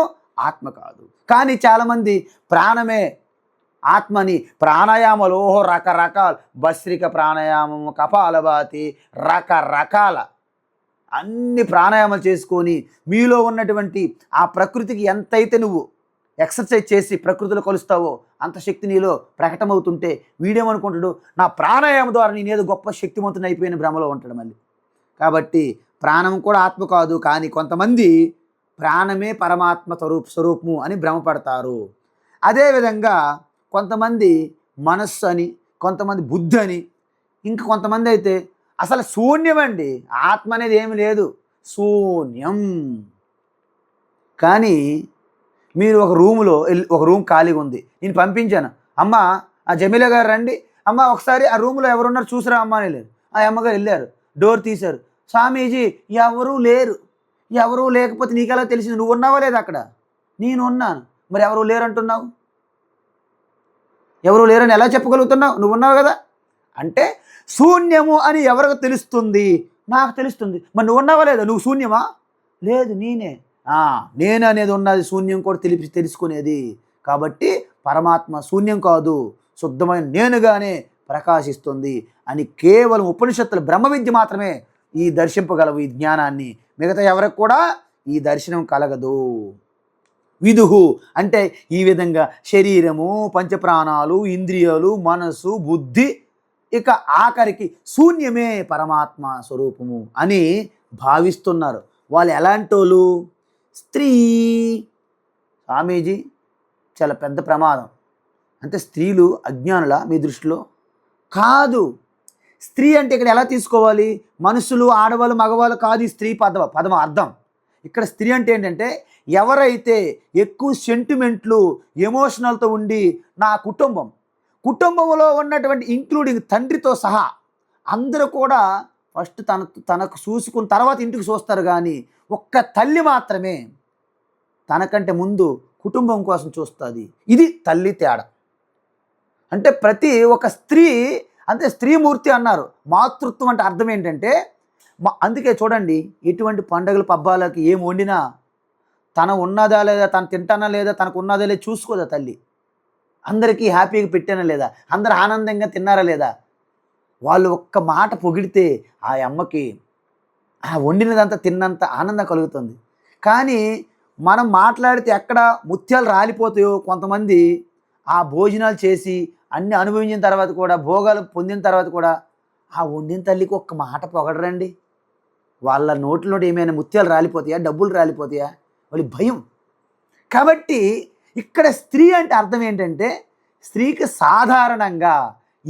ఆత్మ కాదు. కానీ చాలామంది ప్రాణమే ఆత్మని ప్రాణాయామాలు, రకరకాల భస్త్రిక ప్రాణాయామము, కపాలభాతి, రకరకాల అన్ని ప్రాణాయామాలు చేసుకొని మీలో ఉన్నటువంటి ఆ ప్రకృతికి ఎంతైతే నువ్వు ఎక్సర్సైజ్ చేసి ప్రకృతిలో కలుస్తావో అంత శక్తి నీలో ప్రకటమవుతుంటే వీడేమనుకుంటాడు, నా ప్రాణాయామం ద్వారా నేనేదో గొప్ప శక్తివంతుని అయిపోయిన భ్రమలో ఉంటాడు మళ్ళీ. కాబట్టి ప్రాణం కూడా ఆత్మ కాదు. కానీ కొంతమంది ప్రాణమే పరమాత్మ స్వరూపము అని భ్రమపడతారు. అదేవిధంగా కొంతమంది మనస్సు అని, కొంతమంది బుద్ధి అని, ఇంకా కొంతమంది అయితే అసలు శూన్యం అండి, ఆత్మ అనేది ఏమి లేదు, శూన్యం. కానీ మీరు ఒక రూమ్ ఖాళీగా ఉంది, నేను పంపించాను, అమ్మ ఆ జమీలా గారు రండి, అమ్మ ఒకసారి ఆ రూమ్లో ఎవరున్నారు చూసిరా అమ్మ అని వెళ్ళారు. ఆ అమ్మగారు వెళ్ళారు, డోర్ తీశారు, స్వామీజీ ఎవరూ లేకపోతే నీకెలా తెలిసింది, నువ్వు ఉన్నావా లేదా అక్కడ? నేను ఉన్నాను, మరి ఎవరు లేరు అంటున్నావు, ఎవరు లేరని ఎలా చెప్పగలుగుతున్నావు? నువ్వు ఉన్నావు కదా. అంటే శూన్యము అని ఎవరికి తెలుస్తుంది? నాకు తెలుస్తుంది. మరి నువ్వు ఉన్నావా లేదా? నువ్వు శూన్యమా? లేదు, నేను అనేది ఉన్నది, శూన్యం కూడా తెలుసుకునేది. కాబట్టి పరమాత్మ శూన్యం కాదు, శుద్ధమైన నేనుగానే ప్రకాశిస్తుంది అని కేవలం ఉపనిషత్తుల బ్రహ్మ విద్య మాత్రమే ఈ దర్శింపగలవు, ఈ జ్ఞానాన్ని. మిగతా ఎవరికి కూడా ఈ దర్శనం కలగదు. విదుహు అంటే ఈ విధంగా శరీరము, పంచప్రాణాలు, ఇంద్రియాలు, మనసు, బుద్ధి, ఇక ఆఖరికి శూన్యమే పరమాత్మ స్వరూపము అని భావిస్తున్నారు. వాళ్ళు ఎలాంటి వాళ్ళు? స్త్రీ. స్వామీజీ చాలా పెద్ద ప్రమాదం. అంటే స్త్రీలు అజ్ఞానులా మీ దృష్టిలో? కాదు. స్త్రీ అంటే ఇక్కడ ఎలా తీసుకోవాలి? మనుషులు, ఆడవాళ్ళు, మగవాళ్ళు కాదు ఈ స్త్రీ పదం అర్థం. ఇక్కడ స్త్రీ అంటే ఏంటంటే ఎవరైతే ఎక్కువ సెంటిమెంట్లు, ఎమోషనల్తో ఉండి నా కుటుంబంలో ఉన్నటువంటి ఇంక్లూడింగ్ తండ్రితో సహా అందరూ కూడా ఫస్ట్ తనకు చూసుకున్న తర్వాత ఇంటికి చూస్తారు. కానీ ఒక్క తల్లి మాత్రమే తనకంటే ముందు కుటుంబం కోసం చూస్తుంది. ఇది తల్లి తేడా. అంటే ప్రతి ఒక స్త్రీ, అంటే స్త్రీమూర్తి అన్నారు. మాతృత్వం అంటే అర్థం ఏంటంటే, అందుకే చూడండి, ఎటువంటి పండుగలు పబ్బాలకి ఏం వండినా తన ఉన్నదా లేదా, తను తింటానా లేదా, తనకు ఉన్నదా లేదా చూసుకోదా తల్లి. అందరికీ హ్యాపీగా పెట్టానా లేదా, అందరు ఆనందంగా తిన్నారా లేదా. వాళ్ళు ఒక్క మాట పొగిడితే ఆ అమ్మకి ఆ వండినదంతా తిన్నంత ఆనందం కలుగుతుంది. కానీ మనం మాట్లాడితే ఎక్కడ ముత్యాలు రాలిపోతాయో, కొంతమంది ఆ భోజనాలు చేసి అన్నీ అనుభవించిన తర్వాత కూడా, భోగాలు పొందిన తర్వాత కూడా ఆ వండిన తల్లికి ఒక్క మాట పొగడరండి. వాళ్ళ నోట్లో ఏమైనా ముత్యాలు రాలిపోతాయా, డబ్బులు రాలిపోతాయా, వాళ్ళ భయం. కాబట్టి ఇక్కడ స్త్రీ అంటే అర్థం ఏంటంటే, స్త్రీకి సాధారణంగా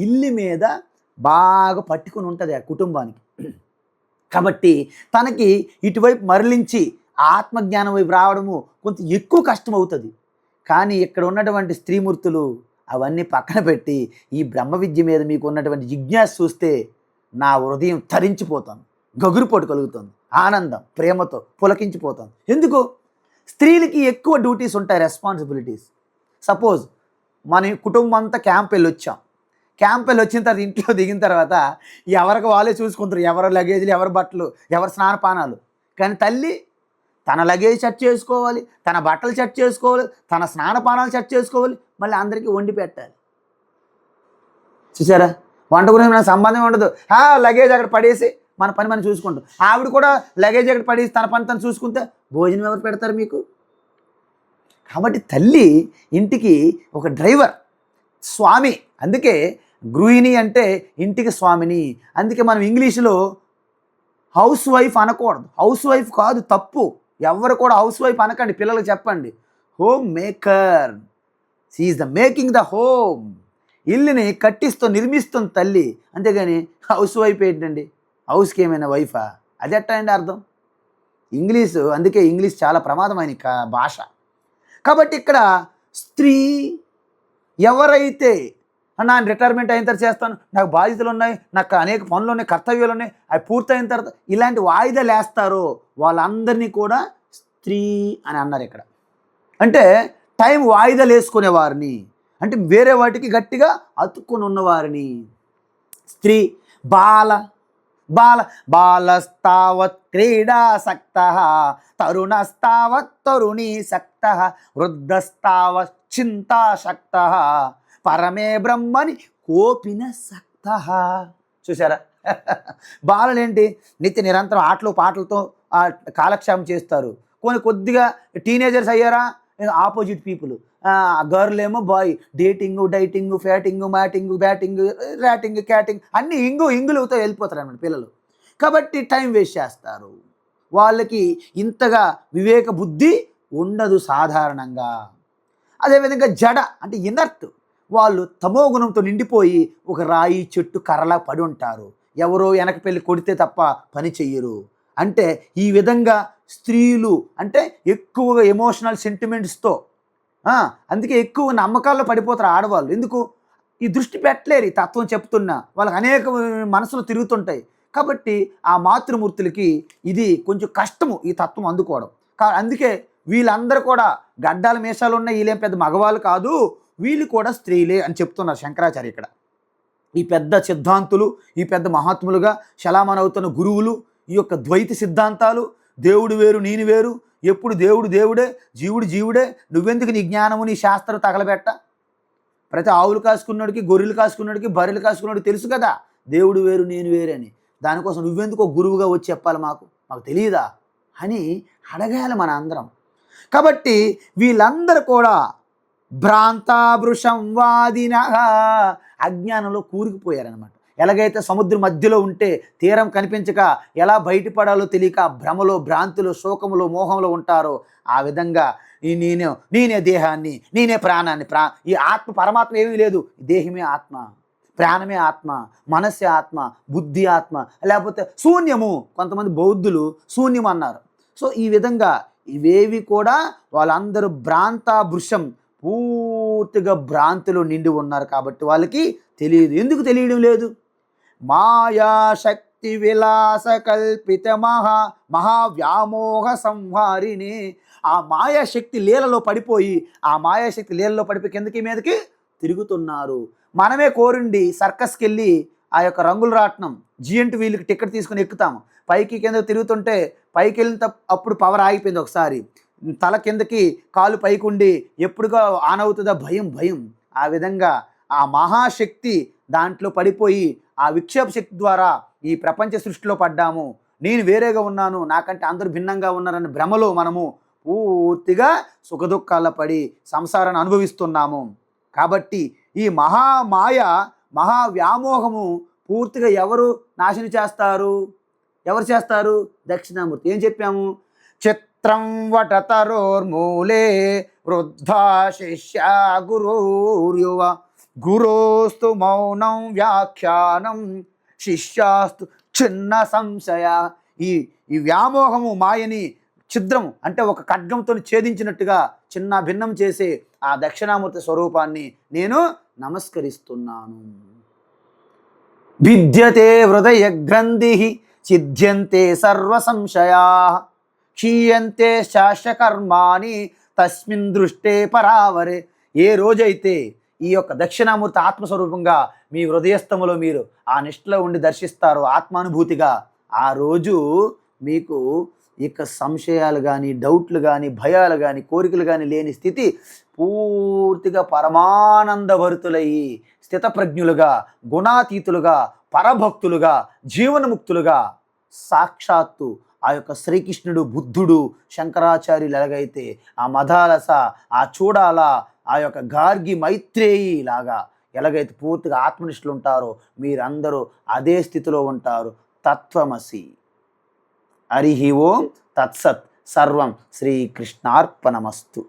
ఇల్లు మీద బాగా పట్టుకుని ఉంటుంది ఆ కుటుంబానికి. కాబట్టి తనకి ఇటువైపు మరలించి ఆత్మజ్ఞానం వైపు రావడము కొంత ఎక్కువ కష్టం అవుతుంది. కానీ ఇక్కడ ఉన్నటువంటి స్త్రీమూర్తులు అవన్నీ పక్కన పెట్టి ఈ బ్రహ్మ విద్య మీద మీకు ఉన్నటువంటి జిజ్ఞాస చూస్తే నా హృదయం తరించిపోతాను, గగురుపోటు కలుగుతుంది, ఆనందం, ప్రేమతో పులకించిపోతాను. ఎందుకు? స్త్రీలకి ఎక్కువ డ్యూటీస్ ఉంటాయి, రెస్పాన్సిబిలిటీస్. సపోజ్ మన కుటుంబం అంతా క్యాంప్ వెళ్ళి వచ్చిన తర్వాత ఇంట్లో దిగిన తర్వాత ఎవరికి వాళ్ళే చూసుకుంటారు, ఎవరి లగేజ్లు, ఎవరి బట్టలు, ఎవరి స్నానపానాలు. కానీ తల్లి తన లగేజ్ సెట్ చేసుకోవాలి, తన బట్టలు సెట్ చేసుకోవాలి, తన స్నానపానాలు సెట్ చేసుకోవాలి, మళ్ళీ అందరికీ వండి పెట్టాలి. చూసారా? వంట గురించి మన సంబంధం ఉండదు. లగేజ్ అక్కడ పడేసి మన పని మనం చూసుకుంటాం. ఆవిడ కూడా లగేజ్ అక్కడ పడేసి తన పని తను చూసుకుంటే భోజనం ఎవరు పెడతారు మీకు? కాబట్టి తల్లి ఇంటికి ఒక డ్రైవర్, స్వామి. అందుకే గృహిణి అంటే ఇంటికి స్వామిని. అందుకే మనం ఇంగ్లీష్లో హౌస్ వైఫ్ అనకూడదు. హౌస్ వైఫ్ కాదు, తప్పు. ఎవరు కూడా హౌస్ వైఫ్ అనకండి, పిల్లలకు చెప్పండి. Home maker, she is the making the home. ఇల్లుని నిర్మిస్తుంది తల్లి. అంతేగాని హౌస్ వైఫ్ ఏంటండి? హౌస్కి ఏమైనా వైఫా? అది ఎట్టా అండి అర్థం? అందుకే ఇంగ్లీష్ చాలా ప్రమాదమైన భాష. కాబట్టి ఇక్కడ స్త్రీ ఎవరైతే నా రిటైర్మెంట్ అయిన తర్వాత చేస్తాను, నాకు బాధ్యతలు ఉన్నాయి, నాకు అనేక పనులు ఉన్నాయి, కర్తవ్యాలు ఉన్నాయి, అవి పూర్తయిన తర్వాత ఇలాంటి వాయిదాలు వేస్తారో వాళ్ళందరినీ కూడా స్త్రీ అని అన్నారు ఇక్కడ. అంటే టైం వాయిదాలు వేసుకునేవారిని, అంటే వేరే వాటికి గట్టిగా అతుక్కుని ఉన్నవారిని స్త్రీ. బాల బాల బాలస్తావత్ క్రీడాసక్త, తరుణస్తావత్ తరుణీసక్త, వృద్ధస్తావత్ చింతాసక్త, పరమే బ్రహ్మని కోపిన సక్త. చూసారా? బాలలేంటి? నిరంతరం ఆటలు పాటలతో కాలక్షేపం చేస్తారు. కొద్దిగా టీనేజర్స్ అయ్యారా, ఆపోజిట్ పీపుల్. గర్ల్ ఏమో boy, dating, dieting, fatting, matting, batting, ratting, catting అన్నీ ఇంగులతో వెళ్ళిపోతారు అన్నమాట పిల్లలు. కాబట్టి టైం వేస్ట్ చేస్తారు. వాళ్ళకి ఇంతగా వివేక బుద్ధి ఉండదు సాధారణంగా. అదేవిధంగా జడ అంటే ఇనర్ట్, వాళ్ళు తమో గుణంతో నిండిపోయి ఒక రాయి చెట్టు కర్రలా పడి ఉంటారు. ఎవరో వెనక పెళ్ళి కొడితే తప్ప పని చెయ్యరు. అంటే ఈ విధంగా స్త్రీలు అంటే ఎక్కువగా ఎమోషనల్ సెంటిమెంట్స్తో, అందుకే ఎక్కువ నమ్మకాల్లో పడిపోతారు ఆడవాళ్ళు. ఎందుకు? ఈ దృష్టి పెట్టలేరు. ఈ తత్వం చెప్తున్నా వాళ్ళకి అనేక మనసులు తిరుగుతుంటాయి. కాబట్టి ఆ మాతృమూర్తులకి ఇది కొంచెం కష్టము ఈ తత్వం అందుకోవడం. అందుకే వీళ్ళందరూ కూడా గడ్డాల మీసాలు ఉన్న వీళ్ళేం పెద్ద మగవాళ్ళు కాదు, వీళ్ళు కూడా స్త్రీలే అని చెప్తున్నారు శంకరాచార్య ఇక్కడ. ఈ పెద్ద సిద్ధాంతులు, ఈ పెద్ద మహాత్ములుగా శలామణవుతున్న గురువులు, ఈ యొక్క ద్వైత సిద్ధాంతాలు, దేవుడు వేరు నేను వేరు, ఎప్పుడు దేవుడు దేవుడే, జీవుడు జీవుడే, నువ్వెందుకు నీ జ్ఞానము నీ శాస్త్రం తగలబెట్ట? ప్రతి ఆవులు కాసుకున్నాడికి, గొర్రెలు కాసుకున్నాడికి, బర్రెలు కాసుకున్నాడికి తెలుసు కదా దేవుడు వేరు నేను వేరే అని. దానికోసం నువ్వెందుకు గురువుగా వచ్చి చెప్పాలి? మాకు తెలియదా అని అడగాలి మన అందరం. కాబట్టి వీళ్ళందరూ కూడా భ్రాంతాభృశం వాదిన, అజ్ఞానంలో కూరుకుపోయారనమాట. ఎలాగైతే సముద్రం మధ్యలో ఉంటే తీరం కనిపించక ఎలా బయటపడాలో తెలియక భ్రమలో, భ్రాంతిలో, శోకములో, మోహంలో ఉంటారో ఆ విధంగా నేనే దేహాన్ని, నేనే ప్రాణాన్ని, ఈ ఆత్మ పరమాత్మ ఏమీ లేదు, దేహమే ఆత్మ, ప్రాణమే ఆత్మ, మనస్సే ఆత్మ, బుద్ధి ఆత్మ, లేకపోతే శూన్యము. కొంతమంది బౌద్ధులు శూన్యం అన్నారు. సో ఈ విధంగా ఇవేవి కూడా వాళ్ళందరూ భ్రాంతాభృశం, పూర్తిగా భ్రాంతిలో నిండి ఉన్నారు. కాబట్టి వాళ్ళకి తెలియదు. ఎందుకు తెలియడం లేదు? మాయాశక్తి విలాస కల్పిత మహావ్యామోహ సంహారిణి. ఆ మాయాశక్తి లీలలో పడిపోయి కిందకి మీదకి తిరుగుతున్నారు. మనమే కోరుండి సర్కస్కి వెళ్ళి ఆ యొక్క రంగుల రాట్నం జియంట్ వీళ్ళకి టికెట్ తీసుకుని ఎక్కుతాము. పైకి కింద తిరుగుతుంటే పైకి వెళ్ళిన అప్పుడు పవర్ ఆగిపోయింది, ఒకసారి తల కిందకి కాలు పైకి ఉండి ఎప్పుడుగా ఆన్ అవుతుందా భయం. ఆ విధంగా ఆ మహాశక్తి దాంట్లో పడిపోయి ఆ విక్షేప శక్తి ద్వారా ఈ ప్రపంచ సృష్టిలో పడ్డాము. నేను వేరేగా ఉన్నాను, నాకంటే అందరూ భిన్నంగా ఉన్నారని భ్రమలో మనము పూర్తిగా సుఖదుఖాల పడి సంసారాన్ని అనుభవిస్తున్నాము. కాబట్టి ఈ మహామాయ, మహావ్యామోహము పూర్తిగా ఎవరు నాశనం చేస్తారు? దక్షిణామూర్తి. ఏం చెప్పాము? చిత్రం వటతరోర్మూలే వృద్ధా శిష్య గురుర్యువ, గురోస్తు మౌనం వ్యాఖ్యానం శిష్యాస్తు చిన్న సంశయ. ఈ వ్యామోహము మాయని ఛిద్రం అంటే ఒక ఖడ్గంతో ఛేదించినట్టుగా చిన్న భిన్నం చేసే ఆ దక్షిణామూర్తి స్వరూపాన్ని నేను నమస్కరిస్తున్నాను. భిద్యతే హృదయ గ్రంథి ఛిద్యంతే సర్వ సంశయా, క్షీయంతే శాస్త్రకర్మాణి తస్మిన్ దృష్టే పరావరే. ఏ రోజైతే ఈ యొక్క దక్షిణామూర్తి ఆత్మస్వరూపంగా మీ హృదయస్థములో మీరు ఆ నిష్ఠలో ఉండి దర్శిస్తారో ఆత్మానుభూతిగా, ఆ రోజు మీకు ఇక సంశయాలు కానీ, డౌట్లు కానీ, భయాలు కానీ, కోరికలు కానీ లేని స్థితి, పూర్తిగా పరమానందభరితులయ్యి స్థితప్రజ్ఞులుగా, గుణాతీతులుగా, పరభక్తులుగా, జీవనముక్తులుగా సాక్షాత్తు ఆ యొక్క శ్రీకృష్ణుడు, బుద్ధుడు, శంకరాచార్యులు ఎలాగైతే ఆ మదాలస, ఆ చూడాల, ఆ యొక్క గార్గి మైత్రేయి లాగా ఎలాగైతే పూర్తిగా ఆత్మనిష్ఠులు ఉంటారో మీరందరూ అదే స్థితిలో ఉంటారు. తత్వమసి. హరి ఓం తత్సత్. సర్వం శ్రీకృష్ణార్పణమస్తు.